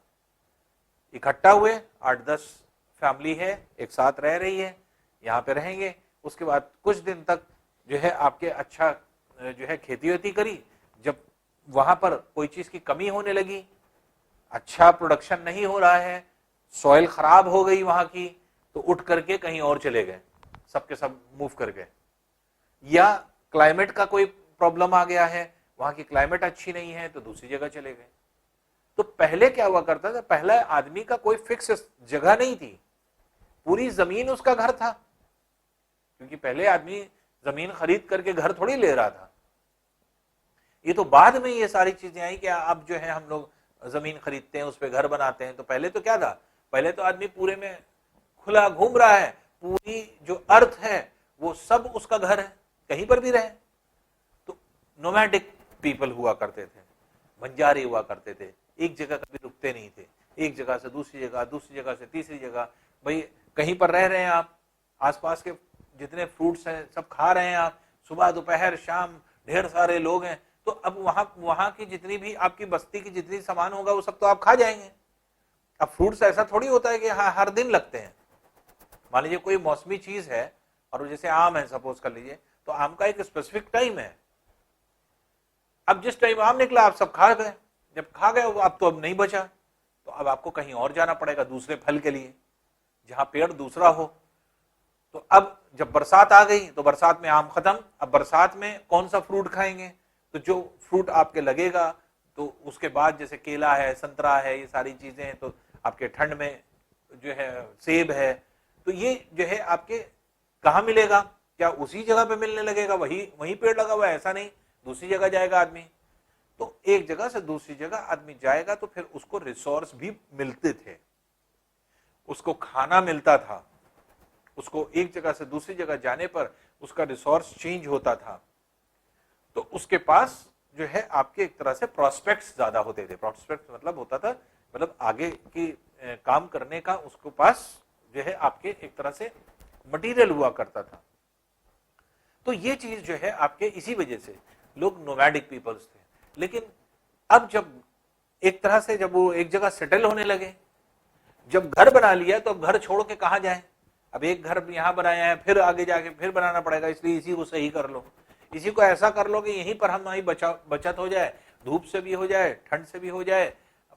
इकट्ठा हुए, 8-10 फैमिली है, एक साथ रह रही है, यहां पे रहेंगे, उसके बाद कुछ दिन तक जो है आपके अच्छा जो है खेती वेती करी, जब वहां पर कोई चीज की कमी होने लगी, अच्छा प्रोडक्शन नहीं हो रहा है, सॉइल खराब हो गई वहां की, तो उठ करके कहीं और चले गए, सबके सब मूव कर गए, या क्लाइमेट का कोई प्रॉब्लम आ गया है, वहां की क्लाइमेट अच्छी नहीं है तो दूसरी जगह चले गए। तो पहले क्या हुआ करता था, पहले आदमी का कोई फिक्स जगह नहीं थी, पूरी जमीन उसका घर था, क्योंकि पहले आदमी जमीन खरीद करके घर थोड़ी ले रहा था। ये तो बाद में ये सारी चीजें आई कि अब जो है हम लोग जमीन खरीदते हैं, उस पर घर बनाते हैं। तो पहले तो क्या था, पहले तो आदमी पूरे में खुला घूम रहा है, पूरी जो अर्थ है वो सब उसका घर है, कहीं पर भी रहे। तो नोमैडिक पीपल हुआ करते थे, बंजारे हुआ करते थे, एक जगह कभी रुकते नहीं थे, एक जगह से दूसरी जगह, दूसरी जगह से तीसरी जगह, भाई कहीं पर रह रहे हैं आप, आसपास के जितने फ्रूट्स हैं सब खा रहे हैं आप, सुबह दोपहर शाम ढेर सारे लोग हैं, तो अब वहां की जितनी भी आपकी बस्ती की जितनी सामान होगा वो सब तो आप खा जाएंगे। अब फ्रूट्स ऐसा थोड़ी होता है कि हाँ हर दिन लगते हैं। मान लीजिए कोई मौसमी चीज है, और जैसे आम है सपोज कर लीजिए, तो आम का एक स्पेसिफिक टाइम है, अब जिस टाइम आम निकला आप सब खा गए, जब खा गए अब तो अब नहीं बचा, तो अब आपको कहीं और जाना पड़ेगा दूसरे फल के लिए, जहां पेड़ दूसरा हो। तो अब जब बरसात आ गई तो बरसात में आम खत्म, अब बरसात में कौन सा फ्रूट खाएंगे, तो जो फ्रूट आपके लगेगा, तो उसके बाद जैसे केला है, संतरा है, ये सारी चीजें हैं, तो आपके ठंड में जो है सेब है, तो ये जो है आपके कहाँ मिलेगा, क्या उसी जगह पे मिलने लगेगा, वही पेड़ लगा हुआ है, ऐसा नहीं, दूसरी जगह जाएगा आदमी। तो एक जगह से दूसरी जगह आदमी जाएगा तो फिर उसको रिसोर्स भी मिलते थे। उसको खाना मिलता था, उसको एक जगह से दूसरी जगह जाने पर उसका रिसोर्स चेंज होता था, तो उसके पास जो है आपके एक तरह से प्रोस्पेक्ट्स ज्यादा होते थे। प्रोस्पेक्ट्स मतलब होता था, मतलब आगे की काम करने का उसके पास जो है आपके एक तरह से मटेरियल हुआ करता था। तो ये चीज जो है आपके इसी वजह से लोग नोमैडिक पीपल्स थे। लेकिन अब जब एक तरह से जब वो एक जगह सेटल होने लगे, जब घर बना लिया तो अब घर छोड़ के कहां जाए, अब एक घर यहां बनाया है फिर आगे जाके फिर बनाना पड़ेगा, इसलिए इसी को सही कर लो, इसी को ऐसा कर लो कि यहीं पर हमारी बचत हो जाए, धूप से भी हो जाए, ठंड से भी हो जाए,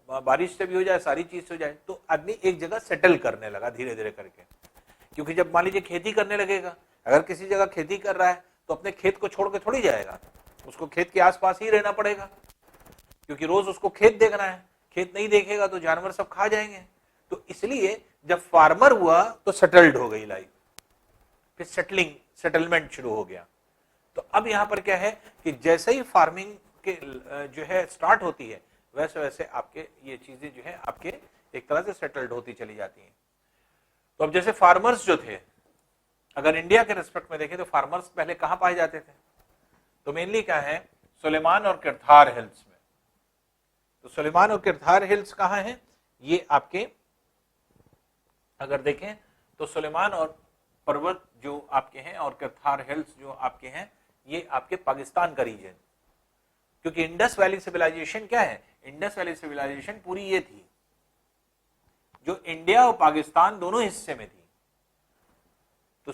बारिश से भी हो जाए, सारी चीज से हो जाए। तो आदमी एक जगह सेटल करने लगा धीरे धीरे करके। क्योंकि जब मान लीजिए खेती करने लगेगा, अगर किसी जगह खेती कर रहा है तो अपने खेत को छोड़ के थोड़ी जाएगा, उसको खेत के आसपास ही रहना पड़ेगा, क्योंकि रोज उसको खेत देखना है, खेत नहीं देखेगा तो जानवर सब खा जाएंगे। तो इसलिए जब फार्मर हुआ तो सेटल्ड हो गई लाइफ, फिर सेटलमेंट शुरू हो गया। तो अब यहां पर क्या है कि जैसे ही फार्मिंग के जो है स्टार्ट होती है, वैसे वैसे आपके ये चीजें जो है आपके एक तरह से सेटल्ड होती चली जाती हैं। तो अब जैसे फार्मर्स जो थे, अगर इंडिया के रिस्पेक्ट में देखें तो फार्मर्स पहले कहां पाए जाते थे, तो मेनली क्या है, सुलेमान और किरथार हिल्स में। तो सुलेमान और किरथार हिल्स कहां है, ये आपके अगर देखें तो सुलेमान और पर्वत जो आपके हैं और किरथार हिल्स जो आपके हैं, ये आपके पाकिस्तान का रीजन। क्योंकि इंडस वैली सिविलाइजेशन क्या है, इंडस वैली सिविलाइजेशन पूरी ये थी जो इंडिया और पाकिस्तान दोनों हिस्से में थी। तो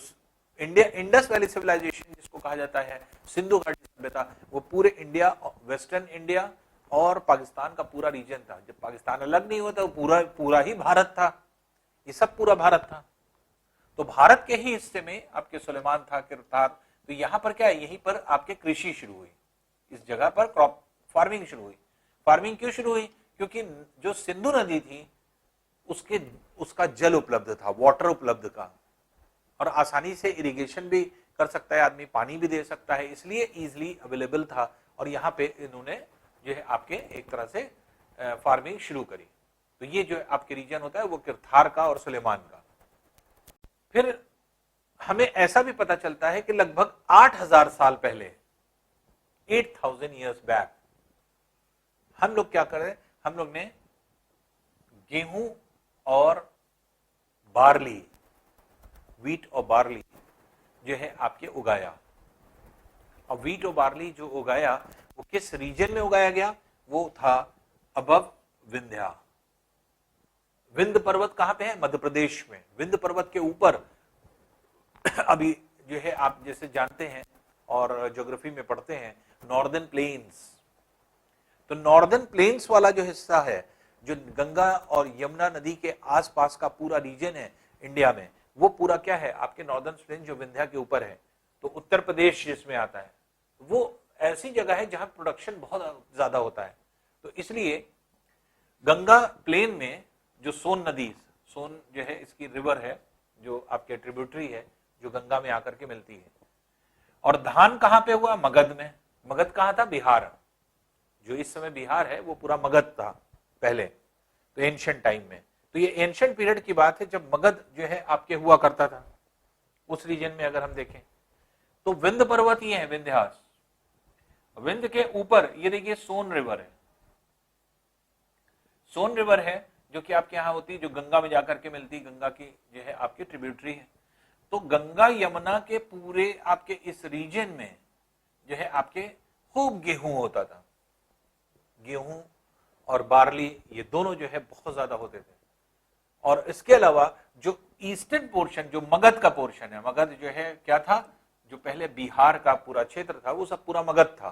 इंडिया इंडस वैली सिविलाइजेशन जिसको कहा जाता है, सिंधु घाटी सभ्यता, वो पूरे इंडिया, वेस्टर्न इंडिया और पाकिस्तान का पूरा रीजन था। जब पाकिस्तान अलग नहीं हुआ था, पूरा पूरा ही भारत था, ये सब पूरा भारत था। तो भारत के ही हिस्से में आपके सुलेमान था, किरतार। तो यहां पर क्या है, यहीं पर आपके कृषि शुरू हुई, इस जगह पर क्रॉप फार्मिंग शुरू हुई। फार्मिंग क्यों शुरू हुई, क्योंकि जो सिंधु नदी थी उसका जल उपलब्ध था, वाटर उपलब्ध का, और आसानी से इरिगेशन भी कर सकता है आदमी, पानी भी दे सकता है, इसलिए इजिली अवेलेबल था। और यहाँ पे इन्होंने जो है आपके एक तरह से फार्मिंग शुरू करी। तो ये जो आपके रीजन होता है वो किरथार का और सुलेमान का। फिर हमें ऐसा भी पता चलता है कि लगभग 8000 साल पहले, 8000 ईयर्स बैक, हम लोग क्या कर रहे हैं, हम लोग ने गेहूं और बार्ली, व्हीट और बार्ली जो है आपके उगाया। और व्हीट और बार्ली जो उगाया वो किस रीजन में उगाया गया, वो था अबव विंध्या। विंध्य पर्वत कहां पे है, मध्य प्रदेश में। विंध्य पर्वत के ऊपर अभी जो है आप जैसे जानते हैं और ज्योग्राफी में पढ़ते हैं, नॉर्दर्न प्लेन्स। तो नॉर्दर्न प्लेन्स वाला जो हिस्सा है, जो गंगा और यमुना नदी के आसपास का पूरा रीजन है इंडिया में, वो पूरा क्या है आपके नॉर्दर्न प्लेन जो विंध्या के ऊपर है। तो उत्तर प्रदेश जिसमें आता है, वो ऐसी जगह है जहां प्रोडक्शन बहुत ज्यादा होता है। तो इसलिए गंगा प्लेन में जो सोन नदी, सोन जो है इसकी रिवर है, जो आपके ट्रिब्यूटरी है, जो गंगा में आकर के मिलती है। और धान कहां पे हुआ, मगध में। मगध कहां था, बिहार। जो इस समय बिहार है वो पूरा मगध था पहले, तो एंशिएंट टाइम में। तो ये एंशिएंट पीरियड की बात है जब मगध जो है आपके हुआ करता था। उस रीजन में अगर हम देखें तो विंध्य पर्वत ये है, विंध्यास। विंध्य के ऊपर ये देखिए सोन रिवर है। सोन रिवर है जो कि आपके यहां होती है, जो गंगा में जाकर के मिलती, गंगा की जो है आपकी ट्रिब्यूटरी है। तो गंगा यमुना के पूरे आपके इस रीजन में जो है आपके खूब गेहूं होता था। गेहूं और बार्ली ये दोनों जो है बहुत ज्यादा होते थे। और इसके अलावा जो ईस्टर्न पोर्शन, जो मगध का पोर्शन है, मगध जो है क्या था, जो पहले बिहार का पूरा क्षेत्र था वो सब पूरा मगध था।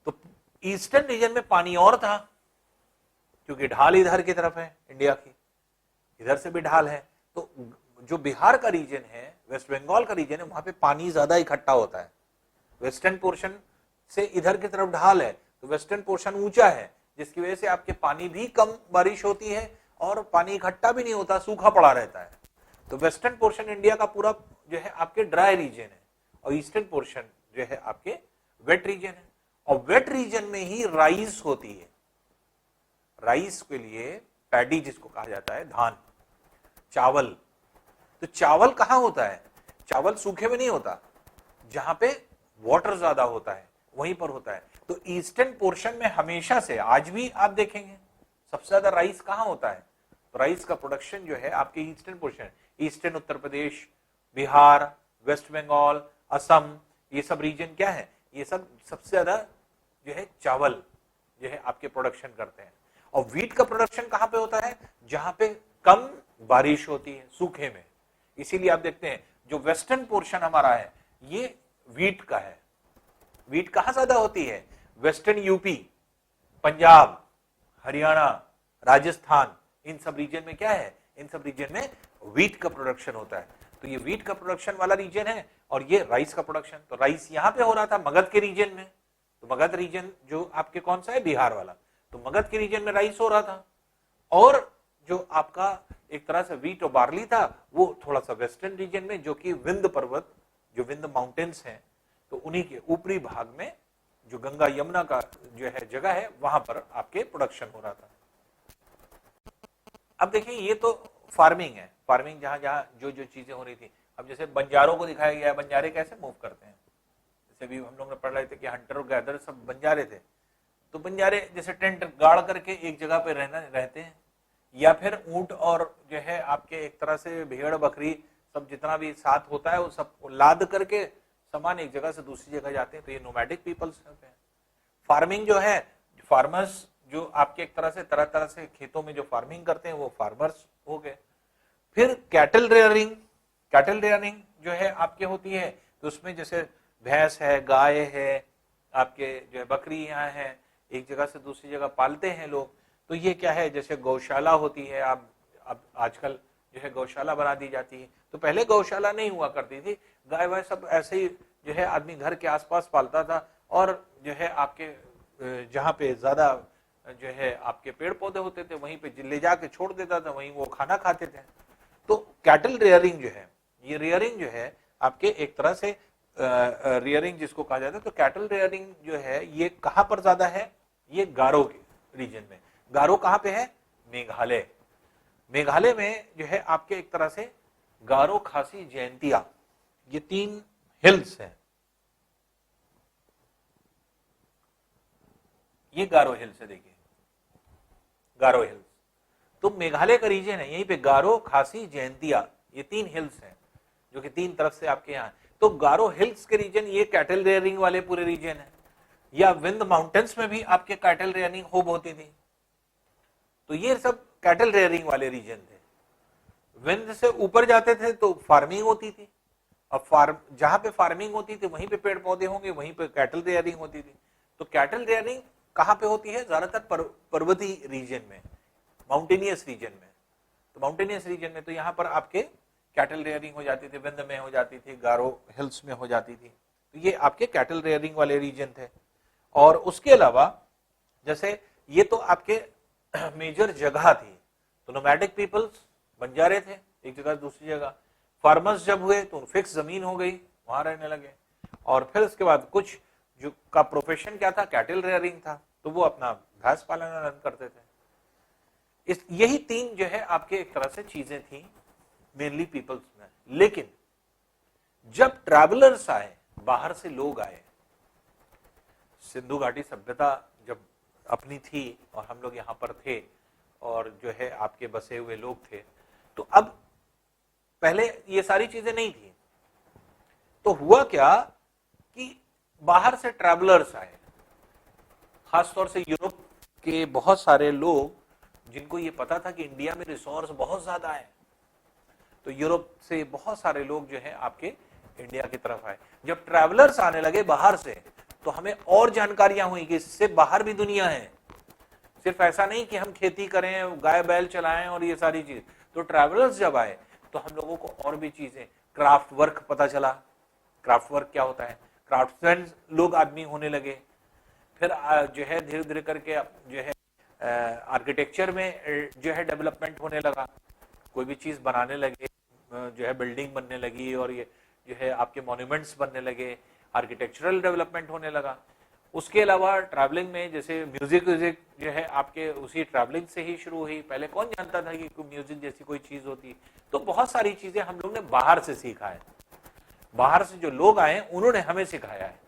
तो ईस्टर्न रीजन में पानी और था, क्योंकि ढाल इधर की तरफ है इंडिया की, इधर से भी ढाल है। तो जो बिहार का रीजन है, वेस्ट बंगाल का रीजन है, वहां पे पानी ज्यादा इकट्ठा होता है। वेस्टर्न पोर्शन से इधर की तरफ ढाल है, तो वेस्टर्न पोर्शन ऊंचा है, जिसकी वजह से आपके पानी भी कम बारिश होती है और पानी इकट्ठा भी नहीं होता, सूखा पड़ा रहता है। तो वेस्टर्न पोर्शन इंडिया का पूरा जो है आपके ड्राई रीजन है, और ईस्टर्न पोर्शन जो है आपके वेट रीजन है। और वेट रीजन में ही राइस होती है। राइस के लिए पैडी जिसको कहा जाता है, धान, चावल। तो चावल कहां होता है? चावल सूखे में नहीं होता, जहां पे वाटर ज्यादा होता है वहीं पर होता है। तो ईस्टर्न पोर्शन में हमेशा से, आज भी आप देखेंगे सबसे ज्यादा राइस कहां होता है? तो राइस का प्रोडक्शन जो है आपके eastern portion, eastern Uttar Pradesh, Bihar, waste Bengal, Assam, ये सब रीजन क्या है? ये सब सबसे ज्यादा जो है चावल जो है आपके प्रोडक्शन करते हैं। और व्हीट का प्रोडक्शन कहां पे होता है? जहां पे कम बारिश होती है, सूखे में। इसीलिए आप देखते हैं जो वेस्टर्न पोर्शन हमारा है ये व्हीट का है। व्हीट कहां ज्यादा होती है? वेस्टर्न यूपी, पंजाब, हरियाणा, राजस्थान, इन सब रीजन में क्या है? इन सब रीजन में व्हीट का प्रोडक्शन होता है। तो ये व्हीट का प्रोडक्शन वाला रीजन है और ये राइस का प्रोडक्शन। तो राइस यहां पे हो रहा था मगध के रीजन में। तो मगध रीजन जो आपके कौन सा है? बिहार वाला। तो मगध के रीजन में राइस हो रहा था। और जो आपका एक तरह से व्हीट और बार्ली था वो थोड़ा सा वेस्टर्न रीजन में, जो कि विंध्य पर्वत, जो विंध्य माउंटेन्स हैं, तो उन्हीं के ऊपरी भाग में जो गंगा यमुना का जो है जगह है वहां पर आपके प्रोडक्शन हो रहा था। अब देखिए ये तो फार्मिंग है, फार्मिंग जहां जहां जो जो चीजें हो रही थी। अब जैसे बंजारों को दिखाया गया है, बंजारे कैसे मूव करते हैं। जैसे भी हम लोग ने पढ़ रहे थे कि हंटर और गैदर सब बंजारे थे। तो बंजारे जैसे टेंट गाड़ करके एक जगह पे रहते हैं, या फिर ऊंट और जो है आपके एक तरह से भेड़ बकरी सब जितना भी साथ होता है वो सब लाद करके सामान एक जगह से दूसरी जगह जाते हैं। तो ये नोमैडिक पीपल्स होते हैं। फार्मिंग जो है, फार्मर्स जो आपके एक तरह तरह से खेतों में जो फार्मिंग करते हैं वो फार्मर्स हो गए। फिर कैटल रेयरिंग, कैटल रेयरिंग जो है आपके होती है, तो उसमें जैसे भैंस है, गाय है, आपके जो है बकरियां हैं, एक जगह से दूसरी जगह पालते हैं लोग। तो ये क्या है? जैसे गौशाला होती है, अब आजकल जो है गौशाला बना दी जाती है। तो पहले गौशाला नहीं हुआ करती थी, गाय वाय सब ऐसे ही जो है आदमी घर के आसपास पालता था। और जो है आपके जहाँ पे ज्यादा जो है आपके पेड़ पौधे होते थे वहीं पे ले जाके छोड़ देता था, वहीं वो खाना खाते थे। तो कैटल रेयरिंग जो है, ये रेयरिंग जो है आपके एक तरह से रेयरिंग जिसको कहा जाता है। तो कैटल रेयरिंग जो है ये कहां पर ज्यादा है? ये गारो के रीजन में। गारो कहां पे है? मेघालय। मेघालय में जो है आपके एक तरह से गारो, खासी, जयंतिया, ये 3 हिल्स हैं। ये गारो हिल्स है, देखिए गारो हिल्स। तो मेघालय का रीजन है, यहीं पे गारो, खासी, जयंतिया, ये 3 हिल्स हैं जो कि 3 तरफ से आपके यहाँ। तो गारो हिल्स के रीजन ये कैटल रेयरिंग वाले पूरे रीजन है। या विंध्य माउंटेन्स में भी आपके कैटल रेयरिंग खूब होती थी। तो ये सब कैटल रेयरिंग वाले रीजन थे। विंध्य से ऊपर जाते थे तो फार्मिंग होती थी। अब जहां पे फार्मिंग होती थी वहीं पे पेड़ पौधे होंगे, वहीं पे कैटल रेयरिंग होती थी। तो कैटल रेयरिंग कहां पे होती है? ज्यादातर पर्वतीय रीजन में, माउंटेनियस रीजन में। तो माउंटेनियस रीजन में तो यहाँ पर आपके कैटल रेयरिंग हो जाती थी, विंध्य में हो जाती थी, गारो हिल्स में हो जाती थी। तो ये आपके कैटल रेयरिंग वाले रीजन थे। और उसके अलावा जैसे ये तो आपके मेजर जगह थी। तो नोमैडिक पीपल्स बंजारे थे, एक जगह दूसरी जगह। फार्मर्स जब हुए तो फिक्स जमीन हो गई, वहां रहने लगे। और फिर उसके बाद कुछ जो का प्रोफेशन क्या था? कैटल रेयरिंग था, तो वो अपना भैंस पालन रन करते थे। यही 3 जो है आपके एक तरह से चीजें थी मेनली पीपल्स में। लेकिन जब ट्रैवलर्स आए, बाहर से लोग आए, सिंधु घाटी सभ्यता जब अपनी थी और हम लोग यहाँ पर थे और जो है आपके बसे हुए लोग थे, तो अब पहले ये सारी चीजें नहीं थी। तो हुआ क्या कि बाहर से ट्रैवलर्स आए, खासतौर से यूरोप के बहुत सारे लोग, जिनको ये पता था कि इंडिया में रिसोर्स बहुत ज्यादा है। तो यूरोप से बहुत सारे लोग जो है आपके इंडिया की तरफ आए। जब ट्रैवलर्स आने लगे बाहर से, तो हमें और जानकारियां हुई कि इससे बाहर भी दुनिया है। सिर्फ ऐसा नहीं कि हम खेती करें, गाय बैल चलाएं और ये सारी चीज। तो ट्रैवलर्स जब आए तो हम लोगों को और भी चीजें, क्राफ्ट वर्क पता चला। क्राफ्ट वर्क क्या होता है? क्राफ्टमैन लोग आदमी होने लगे। फिर जो है धीरे धीरे करके जो है आर्किटेक्चर में जो है डेवलपमेंट होने लगा। कोई भी चीज बनाने लगे, जो है बिल्डिंग बनने लगी और ये जो है आपके मॉन्यूमेंट्स बनने लगे, आर्किटेक्चरल डेवलपमेंट होने लगा। उसके अलावा ट्रैवलिंग में जैसे म्यूजिक जो है आपके उसी ट्रैवलिंग से ही शुरू हुई। पहले कौन जानता था कि म्यूजिक जैसी कोई चीज होती। तो बहुत सारी चीजें हम लोग ने बाहर से सीखा है, बाहर से जो लोग आए उन्होंने हमें सिखाया है।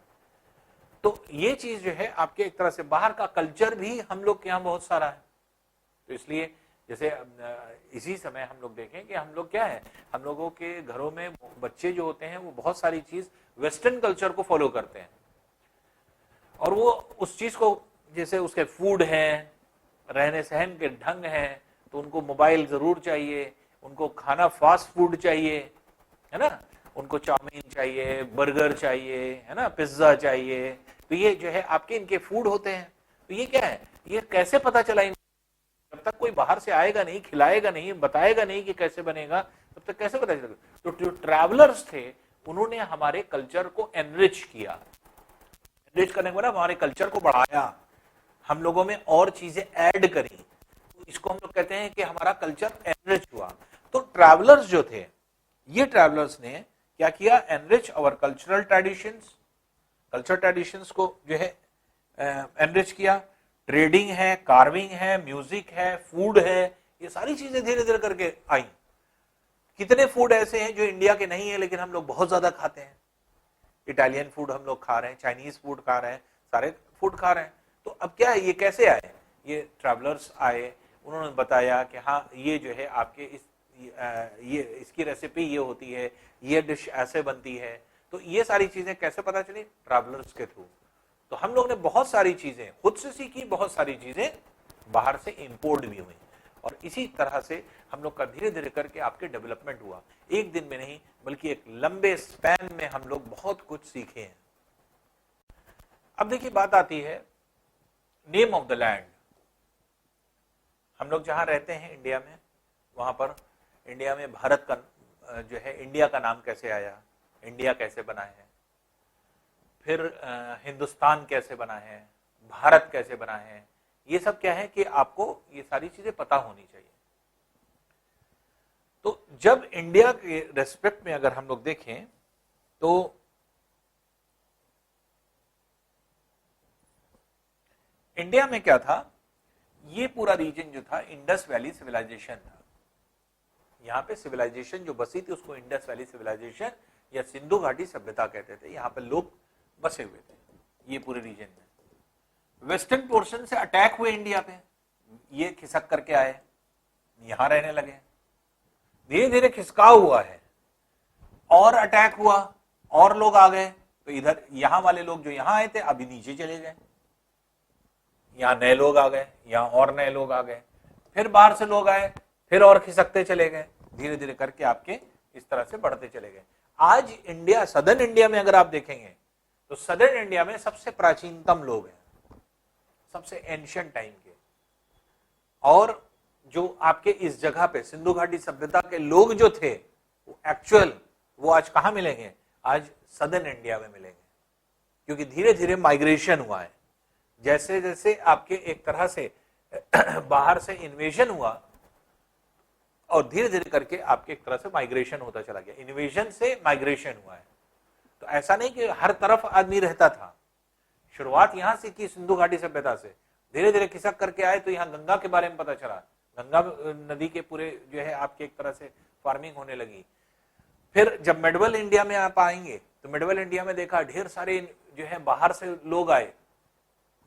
तो ये चीज जो है आपके एक तरह से बाहर का कल्चर भी हम लोग के यहाँ बहुत सारा है। तो इसलिए जैसे इसी समय हम लोग देखें कि हम लोग क्या है, हम लोगों के घरों में बच्चे जो होते हैं वो बहुत सारी चीज वेस्टर्न कल्चर को फॉलो करते हैं, और वो उस चीज को जैसे उसके फूड है, रहने सहन के ढंग है, तो उनको मोबाइल जरूर चाहिए, उनको खाना फास्ट फूड चाहिए, है ना, उनको चाउमीन चाहिए, बर्गर चाहिए, है ना, पिज्जा चाहिए। तो ये जो है आपके इनके फूड होते हैं। तो ये क्या है, ये कैसे पता चला, जब तक कोई बाहर से आएगा नहीं, खिलाएगा नहीं, बताएगा नहीं कि कैसे बनेगा, तब तक कैसे पता चलेगा। तो जो ट्रैवलर्स थे उन्होंने हमारे कल्चर को एनरिच किया। एनरिच करने के बाद हमारे कल्चर को बढ़ाया, हम लोगों में और चीजें ऐड करी। तो इसको हम लोग कहते हैं कि हमारा कल्चर एनरिच हुआ। तो ट्रैवलर्स जो थे, ये ट्रैवलर्स ने क्या किया, एनरिच अवर कल्चरल ट्रेडिशंस, कल्चर ट्रेडिशंस को जो है एनरिच किया। ट्रेडिंग है, कार्विंग है, म्यूजिक है, फूड है, ये सारी चीजें धीरे धीरे करके आई। कितने फूड ऐसे हैं जो इंडिया के नहीं है लेकिन हम लोग बहुत ज्यादा खाते हैं। इटालियन फूड हम लोग खा रहे हैं, चाइनीज फूड खा रहे हैं, सारे फूड खा रहे हैं। तो अब क्या है, ये कैसे आए, ये ट्रैवलर्स आए, उन्होंने बताया कि हाँ ये जो है आपके ये इसकी रेसिपी ये होती है, ये डिश ऐसे बनती है। तो ये सारी चीजें कैसे पता चली, ट्रैवलर्स के थ्रू। तो हम लोग ने बहुत सारी चीजें खुद से सीखी, बहुत सारी चीजें बाहर से इंपोर्ट भी हुई, और इसी तरह से हम लोग का धीरे धीरे करके आपके डेवलपमेंट हुआ। एक दिन में नहीं बल्कि एक लंबे स्पैन में हम लोग बहुत कुछ सीखे हैं। अब देखिए बात आती है नेम ऑफ द लैंड। हम लोग जहां रहते हैं इंडिया में, वहां पर इंडिया में भारत का जो है इंडिया का नाम कैसे आया, इंडिया कैसे बना है, फिर हिंदुस्तान कैसे बना है, भारत कैसे बना है, ये सब क्या है कि आपको ये सारी चीजें पता होनी चाहिए। तो जब इंडिया के रेस्पेक्ट में अगर हम लोग देखें तो इंडिया में क्या था, ये पूरा रीजन जो था इंडस वैली सिविलाइजेशन था। यहाँ पे सिविलाइजेशन जो बसी थी उसको इंडस वैली सिविलाइजेशन या सिंधु घाटी सभ्यता कहते थे। यहाँ पे लोग बसे हुए थे ये पूरे रीजन में। वेस्टर्न पोर्शन से अटैक हुए इंडिया पे, ये खिसक करके आए, यहां रहने लगे, धीरे धीरे खिसकाव हुआ है, और अटैक हुआ, और लोग आ गए। तो इधर यहां वाले लोग जो यहां आए थे अभी नीचे चले गए, यहां नए लोग आ गए, यहां और नए लोग आ गए, फिर बाहर से लोग आए, फिर और खिसकते चले गए, धीरे धीरे करके आपके इस तरह से बढ़ते चले गए। आज इंडिया, सदर्न इंडिया में अगर आप देखेंगे तो सदर्न इंडिया में सबसे प्राचीनतम लोग हैं, सबसे एंशिएंट टाइम के, और जो आपके इस जगह पे सिंधु घाटी सभ्यता के लोग जो थे वो एक्चुअल वो आज कहां मिलेंगे, आज सदर्न इंडिया में मिलेंगे, क्योंकि धीरे धीरे माइग्रेशन हुआ है। जैसे जैसे आपके एक तरह से बाहर से इन्वेजन हुआ और धीरे धीरे करके आपके एक तरह से माइग्रेशन होता चला गया, इन्वेजन से माइग्रेशन हुआ है। तो ऐसा नहीं कि हर तरफ आदमी रहता था, शुरुआत यहां से की सिंधु घाटी सभ्यता से, धीरे धीरे खिसक करके आए तो यहाँ गंगा के बारे में पता चला, गंगा नदी के पूरे जो है आपके एक तरह से फार्मिंग होने लगी। फिर जब मिडवल इंडिया में आप आएंगे तो मिडवल इंडिया में देखा ढेर सारे जो है बाहर से लोग आए,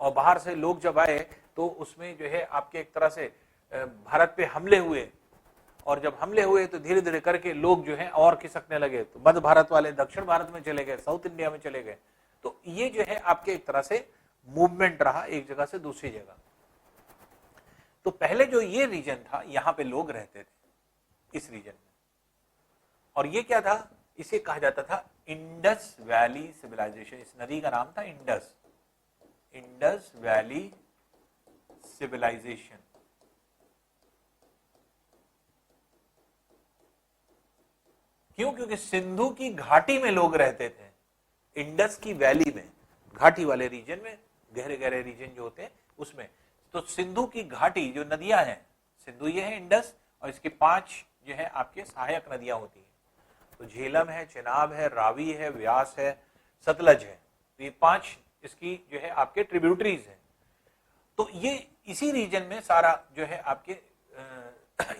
और बाहर से लोग जब आए तो उसमें जो है आपके एक तरह से भारत पे हमले हुए, और जब हमले हुए तो धीरे धीरे करके लोग जो है और खिसकने लगे, तो मध्य भारत वाले दक्षिण भारत में चले गए, साउथ इंडिया में चले गए। तो ये जो है आपके एक तरह से मूवमेंट रहा एक जगह से दूसरी जगह। तो पहले जो ये रीजन था यहाँ पे लोग रहते थे इस रीजन में, और ये क्या था, इसे कहा जाता था इंडस वैली सिविलाइजेशन। इस नदी का नाम था इंडस, इंडस वैली सिविलाइजेशन। क्यों? क्योंकि सिंधु की घाटी में लोग रहते थे, इंडस की वैली में, घाटी वाले रीजन में, गहरे गहरे रीजन जो होते हैं उसमें। तो सिंधु की घाटी जो नदियां हैं, सिंधु ये है, इंडस, और इसके 5 जो है आपके सहायक नदियां होती हैं। तो झेलम है, चिनाब है, रावी है, व्यास है, सतलज है। तो ये 5 इसकी जो है आपके ट्रिब्यूटरीज हैं। तो ये इसी रीजन में सारा जो है आपके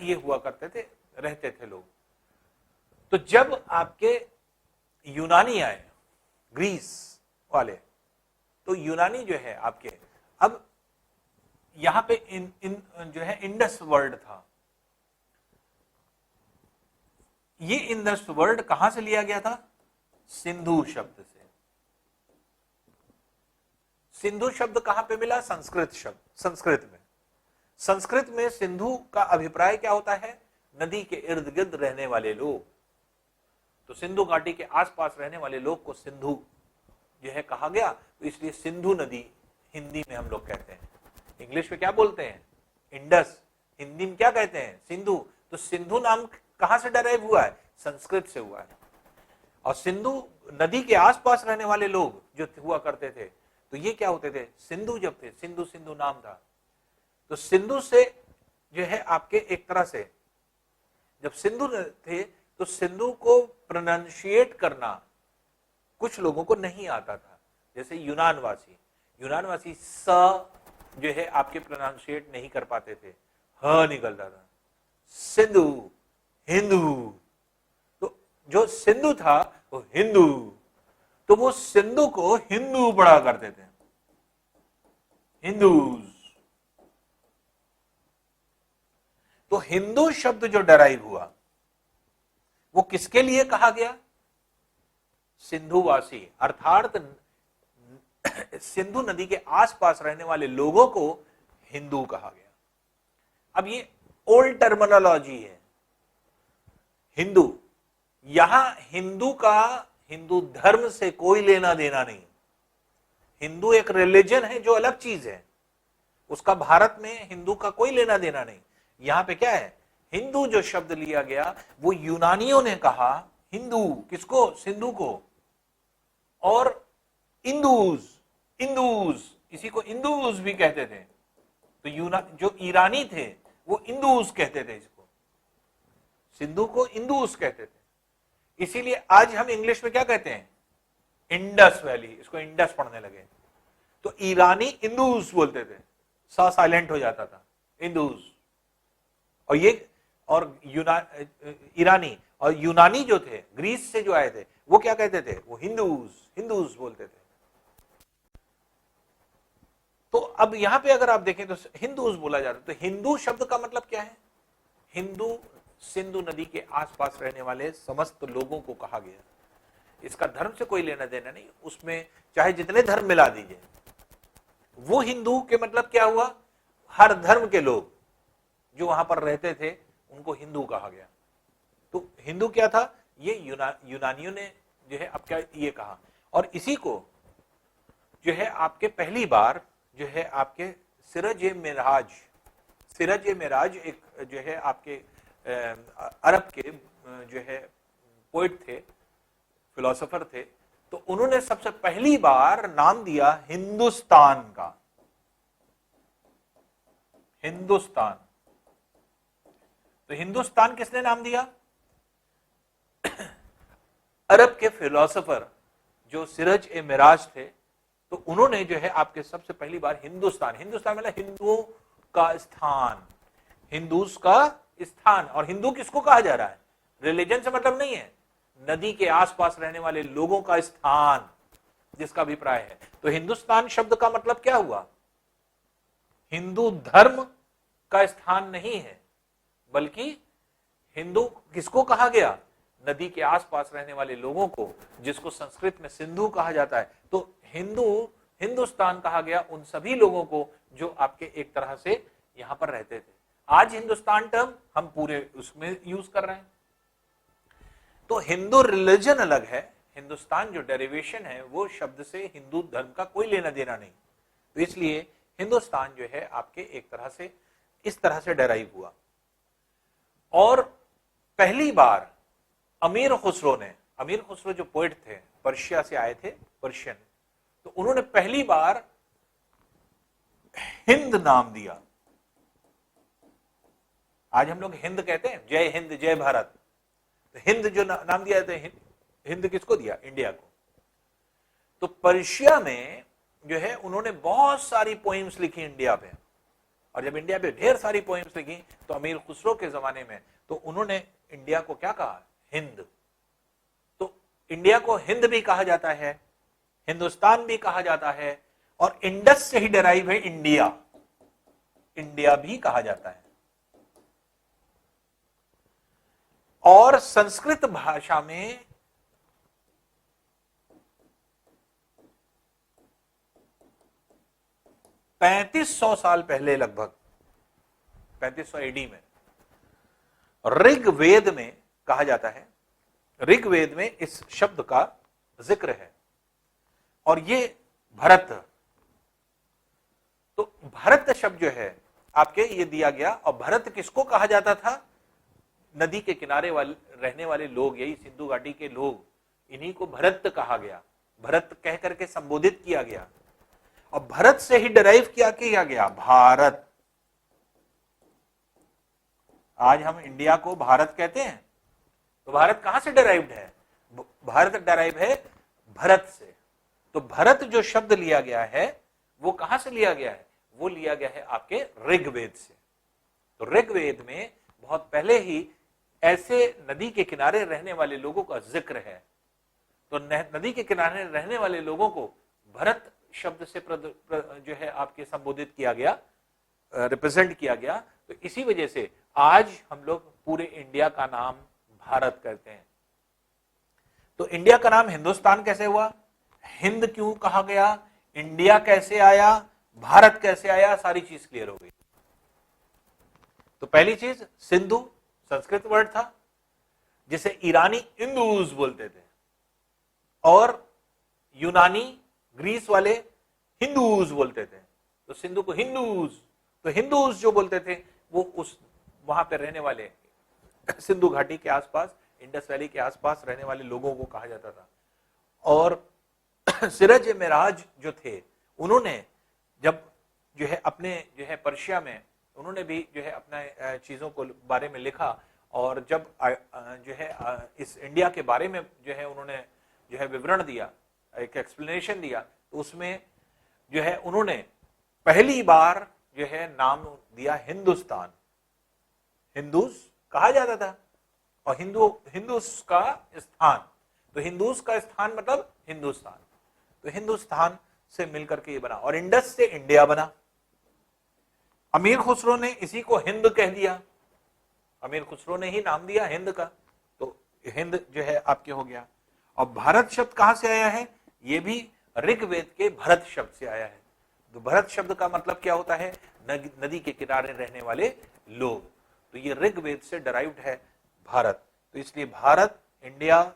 ये हुआ करते थे, रहते थे लोग। तो जब आपके यूनानी आए, ग्रीस वाले, तो यूनानी जो है आपके, अब यहां पे इन जो है इंडस वर्ड था। ये इंडस वर्ड कहां से लिया गया था? सिंधु शब्द से। सिंधु शब्द कहां पे मिला? संस्कृत शब्द, संस्कृत में। संस्कृत में सिंधु का अभिप्राय क्या होता है? नदी के इर्द गिर्द रहने वाले लोग। तो सिंधु घाटी के आसपास रहने वाले लोग को सिंधु जो है कहा गया, तो इसलिए सिंधु नदी हिंदी में हम लोग कहते हैं। इंग्लिश में क्या बोलते हैं? इंडस। हिंदी में क्या कहते हैं? सिंधु। तो सिंधु नाम कहां से डराइव हुआ है? संस्कृत से हुआ है। और सिंधु नदी के आसपास रहने वाले लोग जो हुआ करते थे, तो ये क्या होते थे? सिंधु जब थे, सिंधु सिंधु नाम था। तो सिंधु से जो है आपके एक तरह से, जब सिंधु थे तो सिंधु को प्रोनाउंशिएट करना कुछ लोगों को नहीं आता था। जैसे यूनानवासी स जो है आपके प्रोनाउंशिएट नहीं कर पाते थे, ह निकलता था। सिंधु, हिंदू, तो जो सिंधु था वो हिंदू, तो वो सिंधु को हिंदू पढ़ा करते थे, हिंदूज। तो हिंदू शब्द जो डराइव हुआ वो किसके लिए कहा गया? सिंधुवासी, अर्थात सिंधु नदी के आसपास रहने वाले लोगों को हिंदू कहा गया। अब ये ओल्ड टर्मिनोलॉजी है। हिंदू, यहां हिंदू का हिंदू धर्म से कोई लेना देना नहीं। हिंदू एक रिलीजन है जो अलग चीज है, उसका भारत में हिंदू का कोई लेना देना नहीं। यहां पे क्या है? हिंदू जो शब्द लिया गया वो यूनानियों ने कहा हिंदू, किसको? सिंधु को। और इंदूज, इसी को इंदूज भी कहते थे। तो जो ईरानी थे वो इंदूज कहते थे, इसको सिंधु को इंदूज कहते थे। इसीलिए आज हम इंग्लिश में क्या कहते हैं? इंडस वैली, इसको इंडस पढ़ने लगे। तो ईरानी इंदूज बोलते थे, सा साइलेंट हो जाता था, इंदूज। और ये और ईरानी और यूनानी जो थे, ग्रीस से जो आए थे, वो क्या कहते थे? वो हिंदूज बोलते थे। तो अब यहां पे अगर आप देखें तो हिंदूज बोला जाता है। तो हिंदू शब्द का मतलब क्या है? हिंदू सिंधु नदी के आसपास रहने वाले समस्त लोगों को कहा गया। इसका धर्म से कोई लेना देना नहीं, उसमें चाहे जितने धर्म मिला दीजिए। वो हिंदू के मतलब क्या हुआ? हर धर्म के लोग जो वहां पर रहते थे उनको हिंदू कहा गया। तो हिंदू क्या था? ये यूनानियों ने जो है अब क्या ये कहा। और इसी को जो है आपके पहली बार जो है आपके सिरज ए मिराज एक जो है आपके अरब के जो है पोइट थे, फिलोसोफर थे। तो उन्होंने सबसे पहली बार नाम दिया हिंदुस्तान का, हिंदुस्तान। तो हिंदुस्तान किसने नाम दिया? अरब के फिलोसोफर जो सिरज ए मिराज थे, तो उन्होंने जो है आपके सबसे पहली बार हिंदुस्तान मतलब हिंदुओं का स्थान, हिंदूज का स्थान। और हिंदू किसको कहा जा रहा है? रिलीजन से मतलब नहीं है, नदी के आसपास रहने वाले लोगों का स्थान जिसका अभिप्राय है। तो हिंदुस्तान शब्द का मतलब क्या हुआ? हिंदू धर्म का स्थान नहीं है, बल्कि हिंदू किसको कहा गया? नदी के आसपास रहने वाले लोगों को, जिसको संस्कृत में सिंधु कहा जाता है। तो हिंदुस्तान कहा गया उन सभी लोगों को जो आपके एक तरह से यहां पर रहते थे। आज हिंदुस्तान टर्म हम पूरे उसमें यूज कर रहे हैं। तो हिंदू रिलीजन अलग है, हिंदुस्तान जो डेरिवेशन है वो शब्द से हिंदू धर्म का कोई लेना देना नहीं। तो इसलिए हिंदुस्तान जो है आपके एक तरह से इस तरह से डेराइव हुआ। और पहली बार अमीर खुसरो जो पोएट थे, पर्शिया से आए थे, पर्शियन, तो उन्होंने पहली बार हिंद नाम दिया। आज हम लोग हिंद कहते हैं, जय हिंद जय भारत। तो हिंद जो नाम दिया था, हिंद किसको दिया? इंडिया को। तो पर्शिया में जो है उन्होंने बहुत सारी पोइम्स लिखी इंडिया पे, और जब इंडिया पे ढेर सारी पोइम्स लिखी तो अमीर खुसरो के जमाने में तो उन्होंने इंडिया को क्या कहा, हिंद। तो इंडिया को हिंद भी कहा जाता है, हिंदुस्तान भी कहा जाता है, और इंडस से ही डेराइव है इंडिया, इंडिया भी कहा जाता है। और संस्कृत भाषा में 3500 साल पहले, लगभग 3500 एडी में ऋग्वेद में कहा जाता है, ऋग्वेद में इस शब्द का जिक्र है। और ये भरत, तो भरत शब्द जो है आपके ये दिया गया। और भरत किसको कहा जाता था, नदी के किनारे वाले रहने वाले लोग, यही सिंधु घाटी के लोग, इन्हीं को भरत कहा गया, भरत कह करके संबोधित किया गया। और भरत से ही डिराइव किया गया भारत। आज हम इंडिया को भारत कहते हैं, तो भारत कहां से डिराइव्ड है, भारत डिराइव है भरत से। तो भरत जो शब्द लिया गया है वो कहां से लिया गया है, वो लिया गया है आपके ऋग्वेद से। तो ऋग्वेद में बहुत पहले ही ऐसे नदी के किनारे रहने वाले लोगों का जिक्र है। तो नदी के किनारे रहने वाले लोगों को भरत शब्द से जो है आपके संबोधित किया गया, रिप्रेजेंट किया गया। तो इसी वजह से आज हम लोग पूरे इंडिया का नाम भारत करते हैं। तो इंडिया का नाम हिंदुस्तान कैसे हुआ, हिंद क्यों कहा गया, इंडिया कैसे आया, भारत कैसे आया, सारी चीज क्लियर हो गई। तो पहली चीज, सिंधु संस्कृत वर्ड था जिसे ईरानी इंदूज बोलते थे, और यूनानी ग्रीस वाले हिंदूज बोलते थे। तो सिंधु को हिंदूज, तो हिंदूज जो बोलते थे वो उस वहां पे रहने वाले सिंधु घाटी के आसपास, इंडस वैली के आसपास रहने वाले लोगों को कहा जाता था। और सिरज मिराज जो थे, उन्होंने जब जो है अपने जो है पर्शिया में उन्होंने भी जो है अपना चीजों को बारे में लिखा, और जब जो है इस इंडिया के बारे में जो है उन्होंने जो है विवरण दिया, एक एक्सप्लेनेशन दिया, तो उसमें जो है उन्होंने पहली बार जो है नाम दिया हिंदुस्तान। हिंदूज कहा जाता था, और हिंदूस का स्थान, तो हिंदूस का स्थान मतलब हिंदुस्तान। तो हिंदुस्तान से मिलकर के ये बना, और इंडस से इंडिया बना। अमीर खुसरो ने इसी को हिंद कह दिया, अमीर खुसरो ने ही नाम दिया हिंद का, तो हिंद जो है आपके हो गया। और भारत शब्द कहां से आया है, ये भी ऋग्वेद के भरत शब्द से आया है। तो भरत शब्द का मतलब क्या होता है, नदी के किनारे रहने वाले लोग। तो ये ऋग्वेद से डराइव्ड है भारत। तो इसलिए भारत, इंडिया,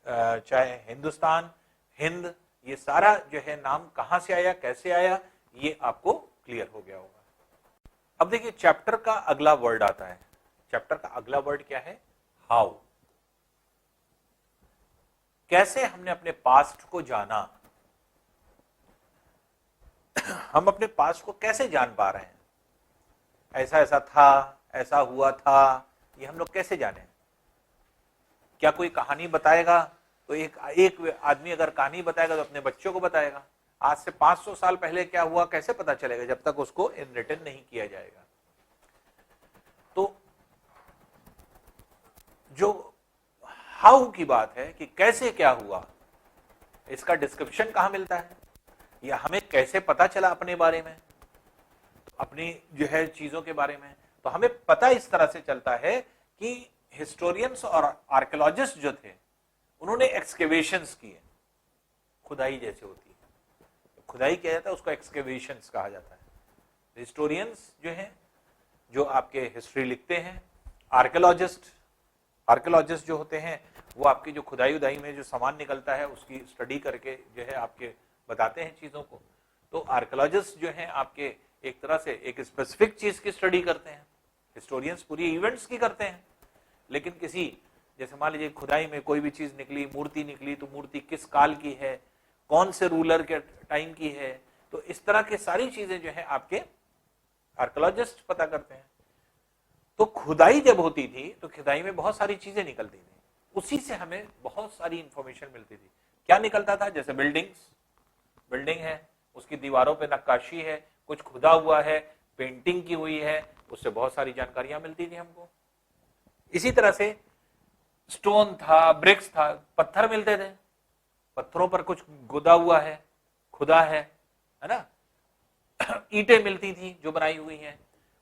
चाहे हिंदुस्तान, हिंद, ये सारा जो है नाम कहां से आया, कैसे आया, ये आपको क्लियर हो गया होगा। अब देखिए चैप्टर का अगला वर्ड आता है। चैप्टर का अगला वर्ड क्या है, हाउ। कैसे हमने अपने पास्ट को जाना, हम अपने पास्ट को कैसे जान पा रहे हैं, ऐसा ऐसा था, ऐसा हुआ था, ये हम लोग कैसे जाने। क्या कोई कहानी बताएगा, तो एक आदमी अगर कहानी बताएगा तो अपने बच्चों को बताएगा। आज से 500 साल पहले क्या हुआ कैसे पता चलेगा, जब तक उसको इन रिटन नहीं किया जाएगा। तो जो हाउ की बात है कि कैसे क्या हुआ, इसका डिस्क्रिप्शन कहां मिलता है, या हमें कैसे पता चला अपने बारे में, तो अपनी जो है चीजों के बारे में। तो हमें पता इस तरह से चलता है कि हिस्टोरियंस और आर्कियोलॉजिस्ट जो थे उन्होंने एक्सकेवेशंस किए, खुदाई जैसे होती है, खुदाई किया जाता है उसको एक्सकेवेशंस कहा जाता है। हिस्टोरियंस जो हैं, जो आपके हिस्ट्री लिखते हैं, आर्कियोलॉजिस्ट जो होते हैं वो आपकी जो खुदाई उदाई में जो सामान निकलता है उसकी स्टडी करके जो है आपके बताते हैं चीजों को। तो आर्कियोलॉजिस्ट जो हैं आपके एक तरह से एक स्पेसिफिक चीज की स्टडी करते हैं, हिस्टोरियंस पूरी इवेंट्स की करते हैं। लेकिन किसी, जैसे मान लीजिए खुदाई में कोई भी चीज निकली, मूर्ति निकली, तो मूर्ति किस काल की है, कौन से रूलर के टाइम की है, तो इस तरह की सारी चीजें जो है आपके आर्कियोलॉजिस्ट पता करते हैं। तो खुदाई जब होती थी तो खुदाई में बहुत सारी चीजें निकलती थी, उसी से हमें बहुत सारी इंफॉर्मेशन मिलती थी। क्या निकलता था, जैसे बिल्डिंग है, उसकी दीवारों पे नक्काशी है, कुछ खुदा हुआ है, पेंटिंग की हुई है, उससे बहुत सारी जानकारियां मिलती थी हमको। इसी तरह से स्टोन था, ब्रिक्स था, पत्थर मिलते थे, पत्थरों पर कुछ गुदा हुआ है, खुदा है ना। ईंटें मिलती थी जो बनाई हुई हैं,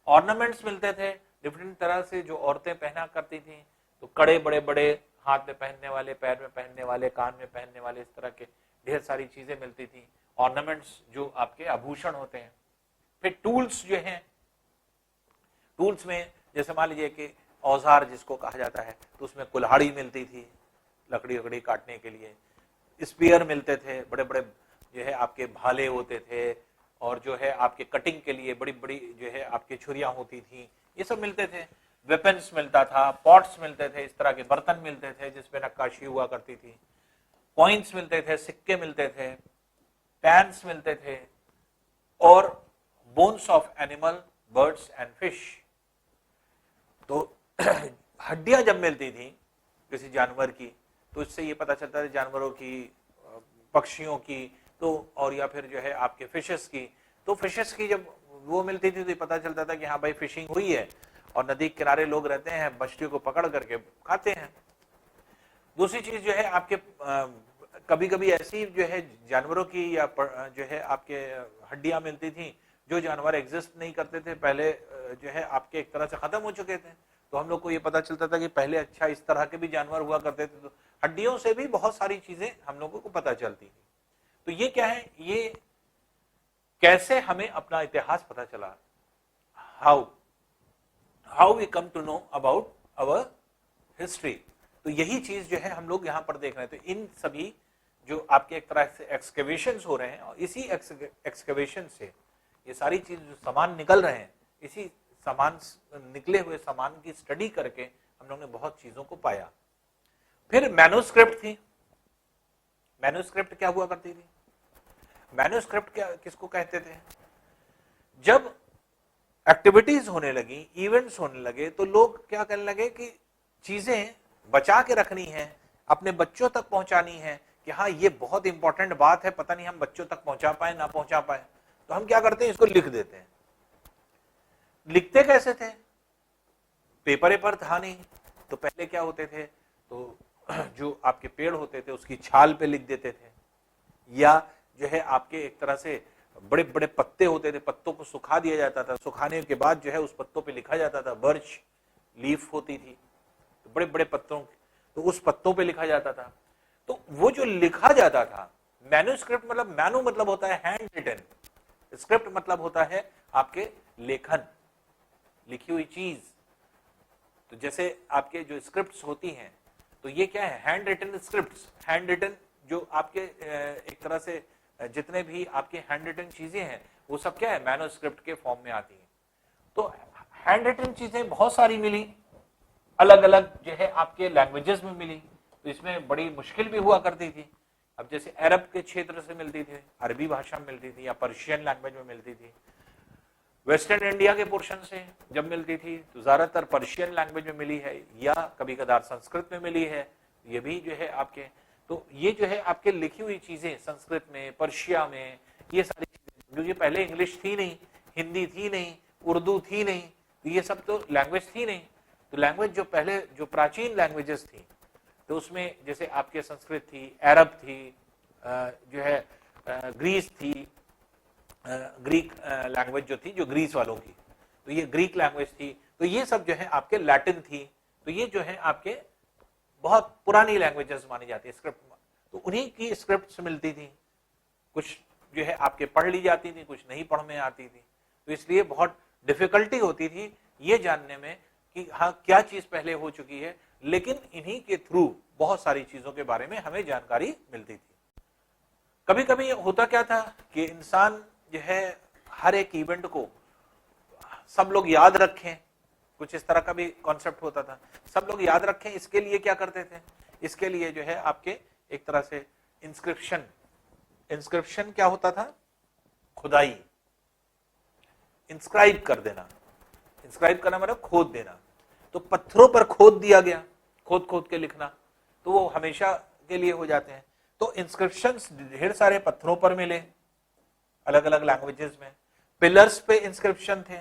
ऑर्नामेंट्स मिलते थे डिफरेंट तरह से जो औरतें पहना करती थी, तो कड़े बड़े बड़े, हाथ में पहनने वाले, पैर में पहनने वाले, कान में पहनने वाले, इस तरह के ढेर सारी चीजें मिलती थी, ऑर्नामेंट्स जो आपके आभूषण होते हैं। फिर टूल्स जो हैं, टूल्स में जैसे मान लीजिए कि औजार जिसको कहा जाता है, तो उसमें कुल्हाड़ी मिलती थी लकड़ी वकड़ी काटने के लिए, स्पीयर मिलते थे, बड़े बड़े जो है आपके भाले होते थे, और जो है आपके कटिंग के लिए बड़ी बड़ी जो है आपके छुरियां होती थी, ये सब मिलते थे। वेपन्स मिलता था, पॉट्स मिलते थे, इस तरह के बर्तन मिलते थे जिसपे नक्काशी हुआ करती थी, कॉइन्स मिलते थे, सिक्के मिलते थे, पैन्स मिलते थे, और bones of animal, birds and fish. तो हड्डियां जब मिलती थी किसी जानवर की, तो इससे ये पता चलता है जानवरों की, पक्षियों की, तो और या फिर जो है आपके फिशेस की, तो फिशेस की जब वो मिलती थी तो ये पता चलता था कि हाँ भाई फिशिंग हुई है, और नदी के किनारे लोग रहते हैं, मछलियों को पकड़ करके खाते हैं। दूसरी चीज जो है आपके कभी कभी ऐसी जो है जानवरों की या जो है आपके हड्डियां मिलती थी जो जानवर एग्जिस्ट नहीं करते थे पहले, जो है आपके एक तरह से खत्म हो चुके थे, तो हम लोग को ये पता चलता था कि पहले अच्छा इस तरह के भी जानवर हुआ करते थे। तो हड्डियों से भी बहुत सारी चीजें हम लोगों को पता चलती थी। तो ये क्या है, ये कैसे हमें अपना इतिहास पता चला, how we come to know about our history. तो यही चीज जो है हम लोग यहाँ पर देख रहे हैं। तो इन सभी जो आपके एक तरह से एक्सकेवेशंस हो रहे हैं, और इसी एक्सकेवेशन से ये सारी चीज जो सामान निकल रहे हैं, इसी सामान निकले हुए सामान की स्टडी करके हम लोग ने बहुत चीजों को पाया। फिर मैन्युस्क्रिप्ट थी। मैन्युस्क्रिप्ट क्या हुआ करती थी? मैन्युस्क्रिप्ट क्या किसको कहते थे? जब एक्टिविटीज होने लगी, इवेंट्स होने लगे, तो लोग क्या करने लगे कि चीजें बचा के रखनी है, अपने बच्चों तक पहुंचानी है, कि हाँ ये बहुत इंपॉर्टेंट बात है, पता नहीं हम बच्चों तक पहुंचा पाए ना पहुंचा पाए, तो हम क्या करते हैं, इसको लिख देते हैं। लिखते कैसे थे? पेपर पर था नहीं, तो पहले क्या होते थे, तो जो आपके पेड़ होते थे उसकी छाल पे लिख देते थे, या जो है आपके एक तरह से बड़े बड़े पत्ते होते थे, पत्तों को सुखा दिया जाता था, सुखाने के बाद जो है उस पत्तों पे लिखा जाता था। बर्च लीफ होती थी, तो बड़े बड़े पत्तों, तो उस पत्तों पे लिखा जाता था। तो वो जो लिखा जाता था, मैन्युस्क्रिप्ट मतलब, मैनु मतलब होता है हैंड रिटन, स्क्रिप्ट मतलब होता है आपके लेखन, लिखी हुई चीज। तो जैसे आपके जो स्क्रिप्ट्स होती हैं, तो ये क्या है, hand written scripts. Hand written जो आपके एक तरह से जितने भी आपके हैंड रिटन चीजें हैं, वो सब क्या है, मैन्युस्क्रिप्ट के फॉर्म में आती हैं। तो हैंड रिटन चीजें बहुत सारी मिली, अलग अलग जो है आपके लैंग्वेजेस में मिली, तो इसमें बड़ी मुश्किल भी हुआ करती थी। अब जैसे अरब के क्षेत्र से मिलती थी, अरबी भाषा में मिलती थी, या पर्शियन लैंग्वेज में मिलती थी। वेस्टर्न इंडिया के पोर्शन से जब मिलती थी तो ज्यादातर पर्शियन लैंग्वेज में मिली है, या कभी कभार संस्कृत में मिली है, ये भी जो है आपके, तो ये जो है आपके लिखी हुई चीजें संस्कृत में, पर्शिया में, ये सारी चीजें, क्योंकि पहले इंग्लिश थी नहीं, हिंदी थी नहीं, उर्दू थी नहीं, तो ये सब तो लैंग्वेज थी नहीं। तो लैंग्वेज जो पहले जो प्राचीन लैंग्वेजेस थी, तो उसमें जैसे आपके संस्कृत थी, अरब थी, जो है ग्रीस थी, ग्रीक लैंग्वेज जो थी, जो ग्रीस वालों की, तो ये ग्रीक लैंग्वेज थी। तो ये सब जो है आपके लैटिन थी। तो ये जो है आपके बहुत पुरानी लैंग्वेजेस मानी जाती है स्क्रिप्ट, तो उन्हीं की स्क्रिप्ट मिलती थी। कुछ जो है आपके पढ़ ली जाती थी, कुछ नहीं पढ़ में आती थी, तो इसलिए बहुत डिफिकल्टी होती थी ये जानने में कि हाँ क्या चीज पहले हो चुकी है, लेकिन इन्हीं के थ्रू बहुत सारी चीजों के बारे में हमें जानकारी मिलती थी। कभी कभी होता क्या था कि इंसान जो है हर एक इवेंट को सब लोग याद रखें, कुछ इस तरह का भी कॉन्सेप्ट होता था, सब लोग याद रखें, इसके लिए क्या करते थे, इसके लिए जो है आपके एक तरह से इंस्क्रिप्शन, इंस्क्रिप्शन क्या होता था, खुदाई, इंस्क्राइब कर देना, इंस्क्राइब करना मतलब खोद देना। तो पत्थरों पर खोद दिया गया, खोद खोद के लिखना, तो वो हमेशा के लिए हो जाते हैं। तो इंस्क्रिप्शंस ढेर सारे पत्थरों पर मिले, अलग अलग लैंग्वेजेस में। पिलर्स पे इंस्क्रिप्शन थे,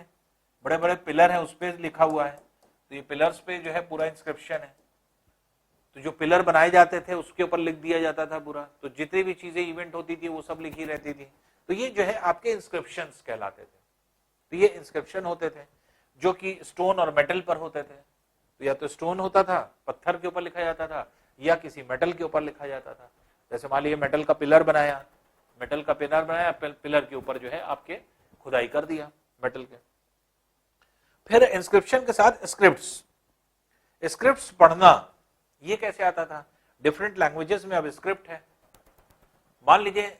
बड़े बड़े पिलर है उस पर लिखा हुआ है, तो ये पिलर्स पे जो है पूरा इंस्क्रिप्शन है। तो जो पिलर बनाए जाते थे उसके ऊपर लिख दिया जाता था पूरा, तो जितनी भी चीजें इवेंट होती थी वो सब लिखी रहती थी। तो ये जो है आपके इंस्क्रिप्शंस कहलाते थे। तो ये इंस्क्रिप्शन होते थे जो कि स्टोन और मेटल पर होते थे। तो या तो स्टोन होता था, पत्थर के ऊपर लिखा जाता था, या किसी मेटल के ऊपर लिखा जाता था। जैसे मान लीजिए मेटल का पिलर बनाया, मेटल का पिलर बनाया, पिलर के ऊपर जो है आपके खुदाई कर दिया मेटल के। फिर इंस्क्रिप्शन के साथ स्क्रिप्ट्स, स्क्रिप्ट्स पढ़ना ये कैसे आता था? डिफरेंट लैंग्वेजेस में अब स्क्रिप्ट है। मान लीजिए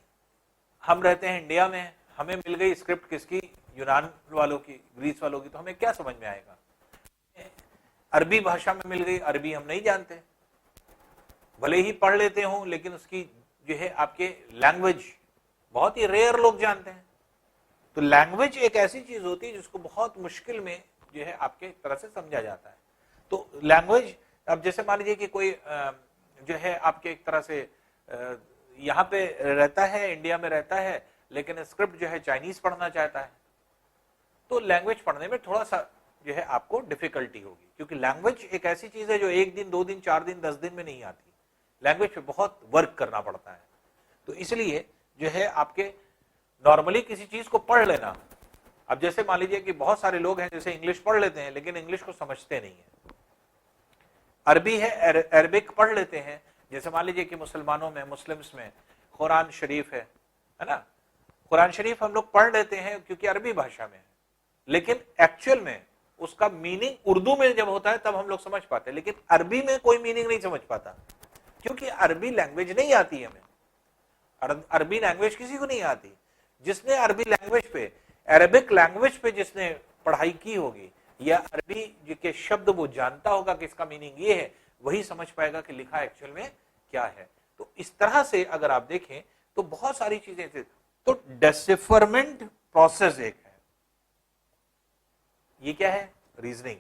हम रहते हैं इंडिया में, हमें मिल गई स्क्रिप्ट किसकी? यूनान वालों की, ग्रीस वालों की, तो हमें क्या समझ में आएगा? अरबी भाषा में मिल गई, अरबी हम नहीं जानते, भले ही पढ़ लेते हो लेकिन उसकी जो है आपके लैंग्वेज बहुत ही रेयर लोग जानते हैं। तो लैंग्वेज एक ऐसी चीज होती है जिसको बहुत मुश्किल में जो है आपके एक तरह से समझा जाता है। तो लैंग्वेज, अब जैसे मान लीजिए कि कोई जो है आपके एक तरह से यहाँ पे रहता है, इंडिया में रहता है, लेकिन स्क्रिप्ट जो है चाइनीज पढ़ना चाहता है, तो लैंग्वेज पढ़ने में थोड़ा सा जो है आपको डिफिकल्टी होगी, क्योंकि लैंग्वेज एक ऐसी चीज है जो 1 दिन 2 दिन 4 दिन 10 दिन में नहीं आती। लैंग्वेज पे बहुत वर्क करना पड़ता है। तो इसलिए जो है आपके नॉर्मली किसी चीज को पढ़ लेना, अब जैसे मान लीजिए कि बहुत सारे लोग हैं जैसे इंग्लिश पढ़ लेते हैं लेकिन इंग्लिश को समझते नहीं है। अरबी है, अरबिक पढ़ लेते हैं, जैसे मान लीजिए कि मुसलमानों में, मुस्लिम्स में कुरान शरीफ है ना, कुरान शरीफ हम लोग पढ़ लेते हैं क्योंकि अरबी भाषा में है, लेकिन एक्चुअल में उसका मीनिंग उर्दू में जब होता है तब हम लोग समझ पाते हैं, लेकिन अरबी में कोई मीनिंग नहीं समझ पाता, क्योंकि अरबी लैंग्वेज नहीं आती हमें। अरबी लैंग्वेज किसी को नहीं आती। जिसने अरबी लैंग्वेज पे, अरबिक लैंग्वेज पे जिसने पढ़ाई की होगी या अरबी के शब्द वो जानता होगा कि इसका मीनिंग ये है, वही समझ पाएगा कि लिखा एक्चुअल में क्या है। तो इस तरह से अगर आप देखें तो बहुत सारी चीजें थी। तो डेसिफरमेंट प्रोसेस एक है, ये क्या है? रीजनिंग।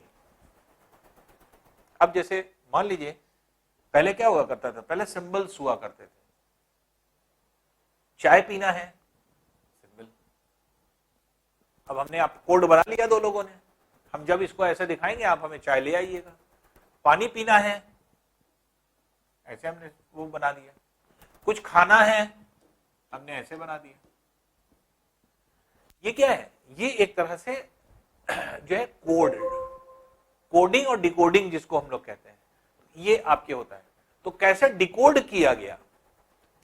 अब जैसे मान लीजिए पहले क्या हुआ करता था, पहले सिंबल्स हुआ करते थे। चाय पीना है, सिंबल। अब हमने आप कोड बना लिया 2 लोगों ने, हम जब इसको ऐसे दिखाएंगे आप हमें चाय ले आइएगा। पानी पीना है, ऐसे हमने वो बना दिया। कुछ खाना है, हमने ऐसे बना दिया। ये क्या है? ये एक तरह से जो है कोडिंग और डिकोडिंग जिसको हम लोग कहते हैं, ये आपके होता है। तो कैसे डिकोड किया गया,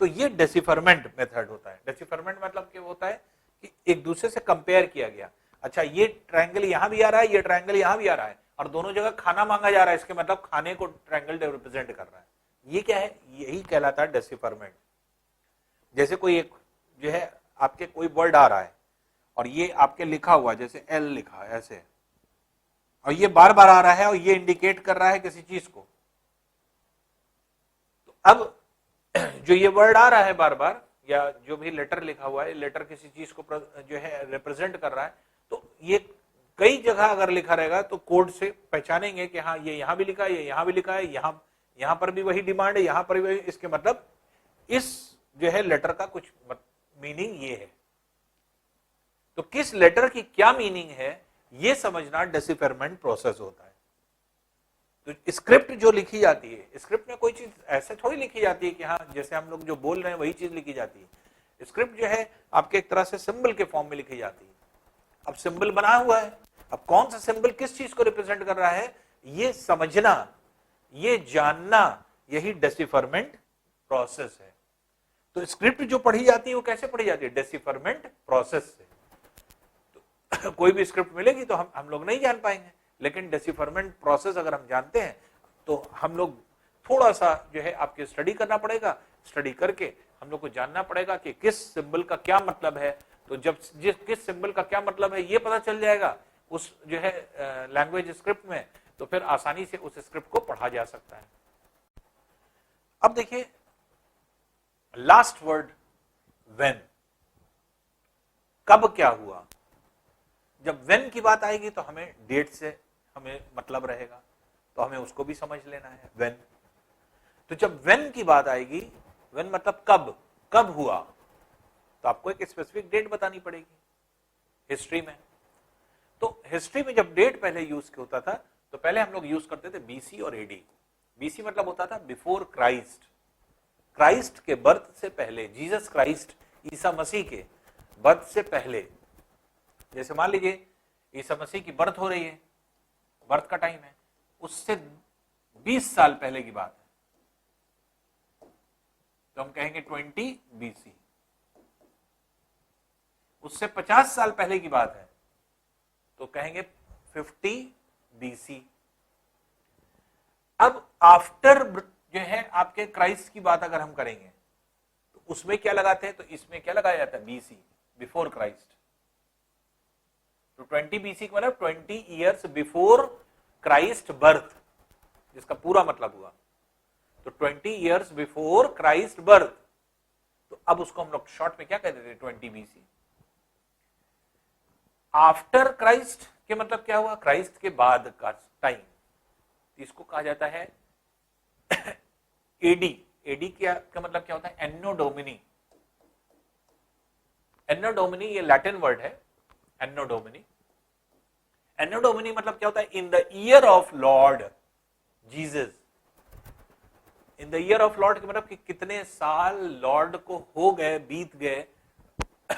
तो ये डेसिफरमेंट मेथड होता है। डेसिफरमेंट मतलब क्या होता है कि एक दूसरे से कंपेयर किया गया। अच्छा, ये ट्रायंगल यहां भी आ रहा है, ये ट्रायंगल यहां भी आ रहा है, और दोनों जगह खाना मांगा जा रहा है, इसके मतलब खाने को ट्रायंगल रिप्रेजेंट कर रहा है। ये क्या है? यही कहलाता है डेसिफरमेंट। जैसे कोई एक जो है आपके कोई वर्ड आ रहा है और ये आपके लिखा हुआ, जैसे एल लिखा है ऐसे, और ये बार बार आ रहा है और ये इंडिकेट कर रहा है किसी चीज को। तो अब जो ये वर्ड आ रहा है बार बार, या जो भी लेटर लिखा हुआ है, लेटर किसी चीज को जो है रिप्रेजेंट कर रहा है, तो ये कई जगह अगर लिखा रहेगा तो कोड से पहचानेंगे कि हाँ ये यहां भी लिखा है, ये यहां भी लिखा है, यहां पर भी वही डिमांड है, यहां पर भी वही। इसके मतलब इस जो है लेटर का कुछ मीनिंग ये है। तो किस लेटर की क्या मीनिंग है ये समझना डेसिफरमेंट प्रोसेस होता है। तो स्क्रिप्ट जो लिखी जाती है, स्क्रिप्ट में कोई चीज ऐसे थोड़ी लिखी जाती है कि हाँ जैसे हम लोग जो बोल रहे हैं वही चीज लिखी जाती है। स्क्रिप्ट जो है आपके एक तरह से सिंबल के फॉर्म में लिखी जाती है। अब सिंबल बना हुआ है, अब कौन सा सिंबल किस चीज को रिप्रेजेंट कर रहा है ये समझना, ये जानना, यही डेसिफरमेंट प्रोसेस है। तो स्क्रिप्ट जो पढ़ी जाती है वो कैसे पढ़ी जाती है? डेसिफरमेंट प्रोसेस से। तो कोई भी स्क्रिप्ट मिलेगी तो हम लोग नहीं जान पाएंगे, लेकिन डेसिफरमेंट प्रोसेस अगर हम जानते हैं तो हम लोग थोड़ा सा जो है आपके स्टडी करना पड़ेगा। स्टडी करके हम लोग को जानना पड़ेगा कि किस सिंबल का क्या मतलब है। तो जब किस सिंबल का क्या मतलब है ये पता चल जाएगा उस जो है लैंग्वेज स्क्रिप्ट में, तो फिर आसानी से उस स्क्रिप्ट को पढ़ा जा सकता है। अब देखिए लास्ट वर्ड व्हेन, कब क्या हुआ। जब व्हेन की बात आएगी तो हमें डेट से हमें मतलब रहेगा, तो हमें उसको भी समझ लेना है व्हेन। तो जब व्हेन की बात आएगी, व्हेन मतलब कब, कब हुआ, तो आपको एक स्पेसिफिक डेट बतानी पड़ेगी हिस्ट्री में। तो हिस्ट्री में जब डेट पहले यूज होता था तो पहले हम लोग यूज करते थे बीसी और एडी। बीसी मतलब होता था बिफोर क्राइस्ट, क्राइस्ट के बर्थ से पहले, जीसस क्राइस्ट ईसा मसीह के बर्थ से पहले। जैसे मान लीजिए ईसा मसीह की बर्थ हो रही है, बर्थ का टाइम है, उससे 20 साल पहले की बात है तो हम कहेंगे 20 बीसी। उससे 50 साल पहले की बात है तो कहेंगे 50 बीसी। अब आफ्टर जो है आपके क्राइस्ट की बात अगर हम करेंगे तो उसमें क्या लगाते हैं, तो इसमें क्या लगाया जाता है, बीसी, बिफोर क्राइस्ट। तो 20 बीसी का मतलब 20 ईयर्स बिफोर क्राइस्ट बर्थ, जिसका पूरा मतलब हुआ। तो 20 ईयर्स बिफोर क्राइस्ट बर्थ, तो अब उसको हम लोग शॉर्ट में क्या कहते थे, 20 बीसी। आफ्टर क्राइस्ट के मतलब क्या हुआ, क्राइस्ट के बाद का टाइम, इसको कहा जाता है एडी। एडी का मतलब क्या होता है, एन्नो डोमिनी। एन्नो डोमिनी ये लैटिन वर्ड है, एन्नो डोमिनी। एन्नो डोमिनी मतलब क्या होता है, इन the year of Lord Jesus. In the year of Lord मतलब कि कितने साल लॉर्ड को हो गए, बीत गए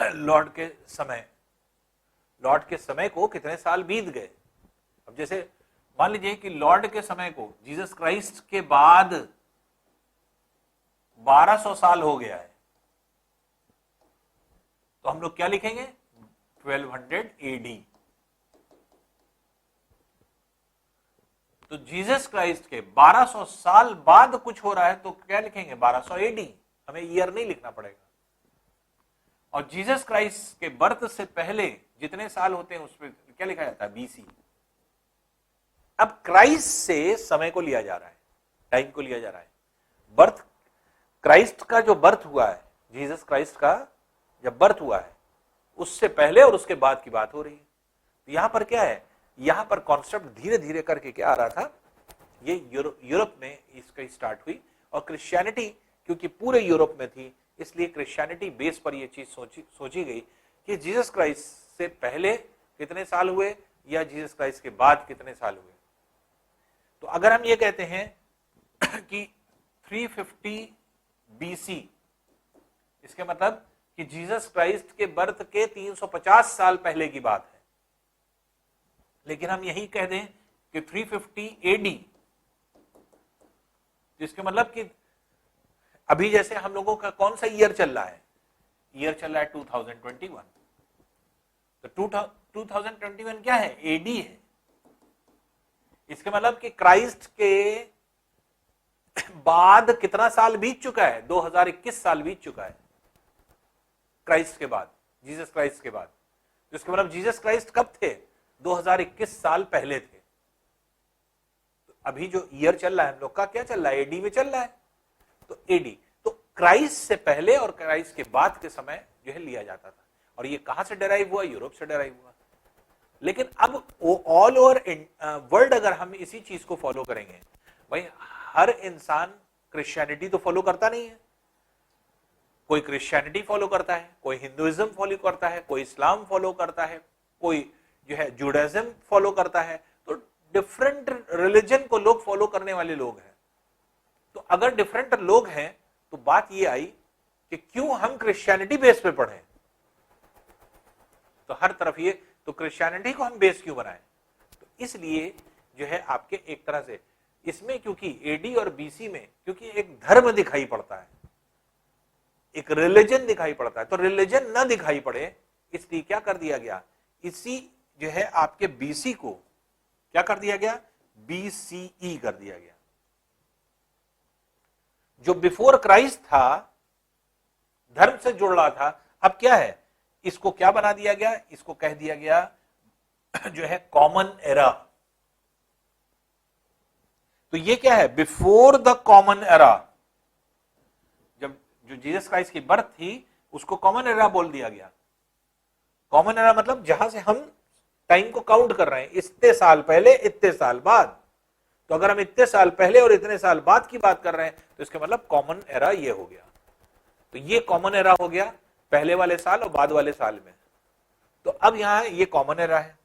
लॉर्ड के समय, लॉर्ड के समय को कितने साल बीत गए। अब जैसे मान लीजिए कि लॉर्ड के समय को जीसस क्राइस्ट के बाद 1200 साल हो गया है, तो हम लोग क्या लिखेंगे, 1200 एडी। तो जीसस क्राइस्ट के 1200 साल बाद कुछ हो रहा है तो क्या लिखेंगे, 1200 एडी। हमें ईयर नहीं लिखना पड़ेगा। और जीसस क्राइस्ट के बर्थ से पहले जितने साल होते हैं उस पर क्या लिखा जाता है, बीसी। अब क्राइस्ट से समय को लिया जा रहा है, टाइम को लिया जा रहा है। बर्थ, क्राइस्ट का जो बर्थ हुआ है, जीसस क्राइस्ट का जब बर्थ हुआ है उससे पहले और उसके बाद की बात हो रही है। तो यहां पर क्या है, यहां पर कॉन्सेप्ट धीरे धीरे करके क्या आ रहा था, ये यूरोप में इसका स्टार्ट हुई। और क्रिश्चियनिटी क्योंकि पूरे यूरोप में थी, इसलिए क्रिश्चियनिटी बेस पर यह चीज सोची गई कि जीसस क्राइस्ट से पहले कितने साल हुए या जीसस क्राइस्ट के बाद कितने साल हुए। तो अगर हम ये कहते हैं कि 350 बीसी, इसके मतलब कि जीसस क्राइस्ट के बर्थ के 350 साल पहले की बात है। लेकिन हम यही कह दें कि 350 एडी, जिसके मतलब कि अभी जैसे हम लोगों का कौन सा ईयर चल रहा है, ईयर चल रहा है 2021। तो 2021 क्या है, एडी है। इसके मतलब कि क्राइस्ट के बाद कितना साल बीत चुका है, 2021 साल बीत चुका है क्राइस्ट के बाद, जीसस क्राइस्ट के बाद। तो इसका मतलब जीसस क्राइस्ट कब थे, 2021 साल पहले थे। तो अभी जो ईयर चल रहा है हम लोग का क्या चल रहा है, एडी में चल रहा है। तो एडी, तो क्राइस्ट से पहले और क्राइस्ट के बाद के समय जो है लिया जाता था। और ये कहां से डेराइव हुआ, यूरोप से डेराइव हुआ। लेकिन अब ऑल ओवर वर्ल्ड अगर हम इसी चीज को फॉलो करेंगे, भाई हर इंसान क्रिश्चियनिटी तो फॉलो करता नहीं है। कोई क्रिश्चियनिटी फॉलो करता है, कोई हिंदुइज्म फॉलो करता है, कोई इस्लाम फॉलो करता है, कोई जो है जुडाइज्म फॉलो करता है। तो डिफरेंट रिलीजन को लोग फॉलो करने वाले लोग हैं। तो अगर डिफरेंट लोग हैं तो बात ये आई कि क्यों हम क्रिश्चियनिटी बेस पे पढ़ें। तो हर तरफ ये, तो क्रिश्चियनिटी को हम बेस क्यों बनाएं। तो इसलिए जो है आपके एक तरह से इसमें, क्योंकि एडी और बीसी में क्योंकि एक धर्म दिखाई पड़ता है, एक रिलीजन दिखाई पड़ता है, तो रिलीजन ना दिखाई पड़े इसलिए क्या कर दिया गया, इसी जो है आपके बीसी को क्या कर दिया गया, बीसीई कर दिया गया। जो बिफोर क्राइस्ट था, धर्म से जुड़ रहा था, अब क्या है, इसको क्या बना दिया गया, इसको कह दिया गया जो है कॉमन एरा। तो ये क्या है, बिफोर द कॉमन एरा। जब जो जीसस क्राइस्ट की बर्थ थी उसको कॉमन एरा बोल दिया गया। कॉमन एरा मतलब जहां से हम टाइम को काउंट कर रहे हैं, इतने साल पहले इतने साल बाद। तो अगर हम इतने साल पहले और इतने साल बाद की बात कर रहे हैं तो इसका मतलब कॉमन एरा ये हो गया। तो ये कॉमन एरा हो गया। पहले वाले साल और बाद वाले साल में। तो अब यहां ये कॉमन एरा है।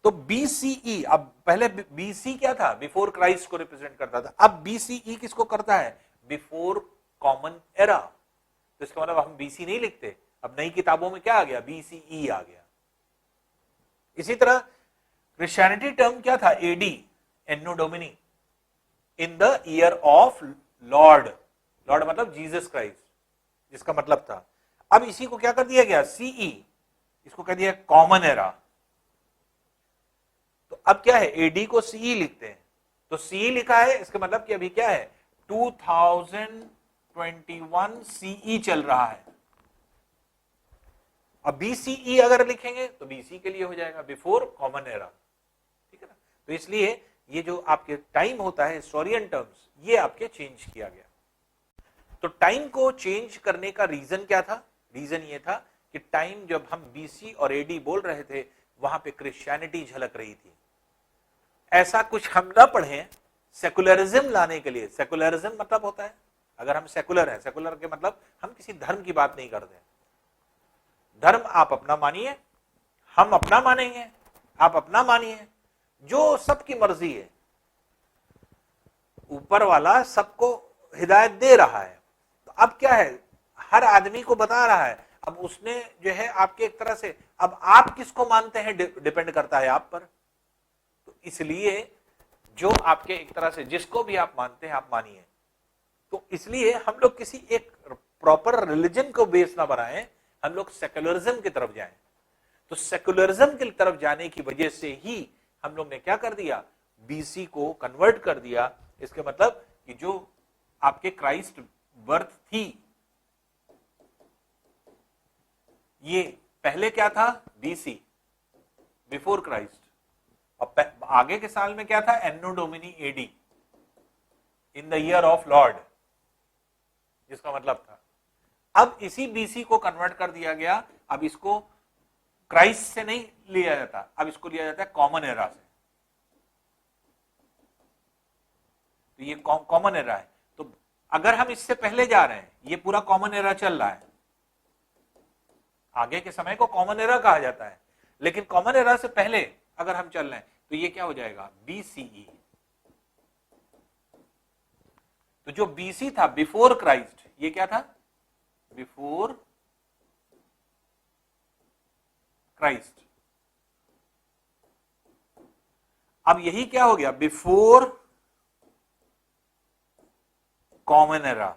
तो BCE, अब पहले BC क्या था, बिफोर क्राइस्ट को रिप्रेजेंट करता था, अब BCE किसको करता है, बिफोर कॉमन एरा। तो इसका मतलब हम BC नहीं लिखते, अब नई किताबों में क्या आ गया, BCE आ गया। इसी तरह क्रिश्चियनिटी टर्म क्या था, AD, anno domini, in the year of Lord. Lord मतलब जीसस क्राइस्ट, जिसका मतलब था। अब इसी को क्या कर दिया गया, CE, इसको कह दिया कॉमन एरा। तो अब क्या है, AD को CE लिखते हैं, तो CE लिखा है, इसका मतलब कि अभी क्या है, 2021 CE चल रहा है। अब BCE अगर लिखेंगे तो BC के लिए हो जाएगा, बिफोर कॉमन एरा, ठीक है ना। तो इसलिए ये जो आपके टाइम होता है, हिस्टोरियन टर्म्स, ये आपके चेंज किया गया। तो टाइम को चेंज करने का रीजन क्या था, रीजन ये था कि टाइम जब हम BC और AD बोल रहे थे, वहां पे क्रिश्चियनिटी झलक रही थी। ऐसा कुछ हम ना पढ़ें सेकुलरिज्म लाने के लिए। सेकुलरिज्म मतलब होता है, अगर हम सेकुलर हैं, सेकुलर के मतलब हम किसी धर्म की बात नहीं करते। धर्म आप अपना मानिए, हम अपना मानेंगे, आप अपना मानिए, जो सबकी मर्जी है। ऊपर वाला सबको हिदायत दे रहा है। तो अब क्या है, हर आदमी को बता रहा है। अब उसने जो है आपके एक तरह से, अब आप किसको मानते हैं डिपेंड करता है आप पर। तो इसलिए जो आपके एक तरह से जिसको भी आप मानते हैं आप मानिए। तो इसलिए हम लोग किसी एक प्रॉपर रिलीजन को बेस ना बनाएं, हम लोग सेकुलरिज्म की तरफ जाएं। तो सेकुलरिज्म की तरफ जाने की वजह से ही हम लोग ने क्या कर दिया, BC को कन्वर्ट कर दिया। इसके मतलब कि जो आपके क्राइस्ट बर्थ थी, ये पहले क्या था, BC, बिफोर क्राइस्ट, और आगे के साल में क्या था, anno domini AD, in the year of Lord, जिसका मतलब था। अब इसी BC को कन्वर्ट कर दिया गया। अब इसको क्राइस्ट से नहीं लिया जाता, अब इसको लिया जाता है कॉमन एरा से। तो ये कॉमन एरा है। तो अगर हम इससे पहले जा रहे हैं, ये पूरा कॉमन एरा चल रहा है, आगे के समय को कॉमन एरा कहा जाता है। लेकिन कॉमन एरा से पहले अगर हम चल रहे हैं तो ये क्या हो जाएगा, BCE। तो जो BC था, बिफोर क्राइस्ट, ये क्या था, बिफोर क्राइस्ट। अब यही क्या हो गया, बिफोर कॉमन एरा।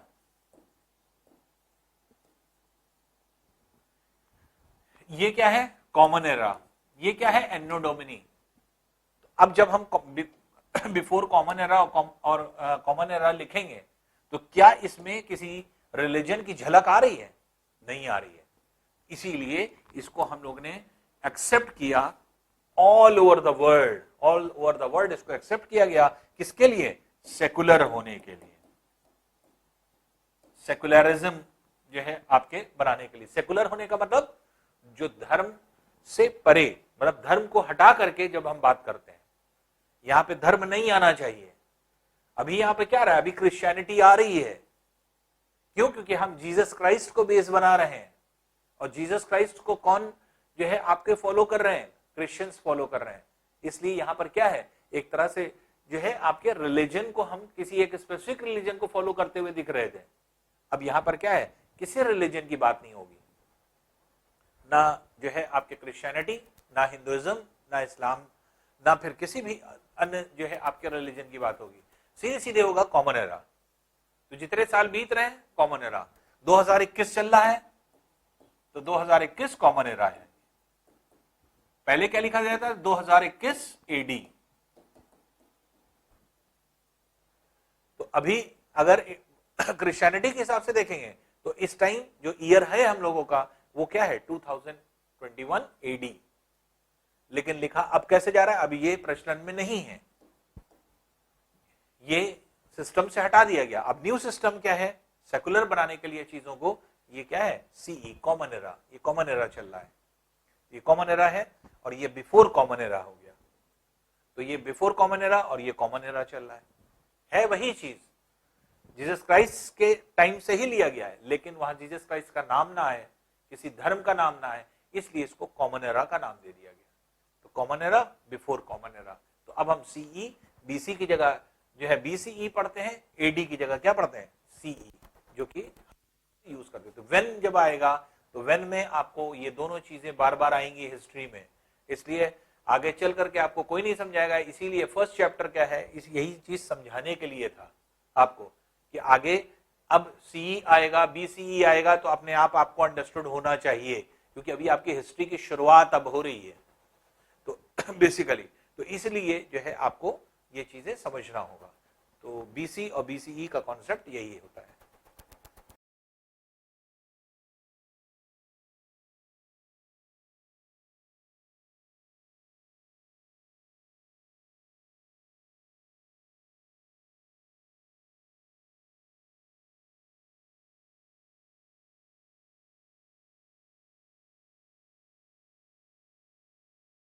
ये क्या है, कॉमन एरा। ये क्या है, एन्नो डोमिनी। अब जब हम बिफोर कॉमन एरा और कॉमन एरा लिखेंगे तो क्या इसमें किसी रिलीजन की झलक आ रही है, नहीं आ रही है। इसीलिए इसको हम लोग ने एक्सेप्ट किया all over the world, all over the world इसको एक्सेप्ट किया गया। किसके लिए, सेकुलर होने के लिए, सेकुलरिज्म जो है आपके बनाने के लिए। सेकुलर होने का मतलब जो धर्म से परे, मतलब धर्म को हटा करके जब हम बात करते हैं, यहां पे धर्म नहीं आना चाहिए। अभी यहां पे क्या रहा है, अभी क्रिश्चियनिटी आ रही है। क्यों, क्योंकि हम जीसस क्राइस्ट को बेस बना रहे हैं। और जीसस क्राइस्ट को कौन जो है आपके फॉलो कर रहे हैं, क्रिश्चियंस फॉलो कर रहे हैं। इसलिए यहां पर क्या है, एक तरह से जो है आपके रिलीजन को हम किसी एक स्पेसिफिक रिलीजन को फॉलो करते हुए दिख रहे थे। अब यहां पर क्या है, किसी रिलीजन की बात नहीं होगी, ना जो है आपके क्रिश्चियनिटी, ना हिंदुइज्म, ना इस्लाम, ना फिर किसी भी अन्य जो है आपके रिलीजन की बात होगी। सीधे सीधे होगा कॉमन एरा। तो जितने साल बीत रहे हैं, कॉमन एरा। 2021 चल रहा है तो 2021 कॉमन एरा है। पहले क्या लिखा जाता है, 2021 AD। तो अभी अगर क्रिश्चियनिटी के हिसाब से देखेंगे तो इस टाइम जो ईयर है हम लोगों का, वो क्या है, 2021 AD। लेकिन लिखा अब कैसे जा रहा है, अभी ये प्रचलन में नहीं है, ये सिस्टम से हटा दिया गया। अब न्यू सिस्टम क्या है, सेकुलर बनाने के लिए चीजों को, ये क्या है, CE, कॉमन एरा। ये कॉमन एरा चल रहा है, ये कॉमन एरा है, और ये बिफोर कॉमन एरा हो गया। तो ये बिफोर कॉमन एरा और ये कॉमन एरा चल रहा है वही चीज। जीसस क्राइस्ट के टाइम से ही लिया गया है, लेकिन वहां जीसस क्राइस्ट का नाम ना है, किसी धर्म का नाम ना है, इसलिए इसको कॉमन एरा का नाम दे दिया गया। तो common era, before common era. तो अब हम सीई, बीसी की जगह जो है बीसीई पढ़ते हैं, एडी की जगह क्या पढ़ते हैं, सीई, जो कि यूज करते हैं। तो व्हेन जब आएगा तो व्हेन में आपको ये दोनों चीजें बार बार आएंगी हिस्ट्री में, इसलिए आगे चल करके आपको कोई नहीं समझाएगा। इसीलिए फर्स्ट चैप्टर क्या है, यही चीज समझाने के लिए था आपको कि आगे अब सीई आएगा, बीसीई आएगा, तो अपने आप आपको अंडरस्टूड होना चाहिए, क्योंकि अभी आपकी हिस्ट्री की शुरुआत अब हो रही है। तो बेसिकली तो इसलिए जो है आपको ये चीजें समझना होगा। तो बीसी और बीसीई का कॉन्सेप्ट यही होता है।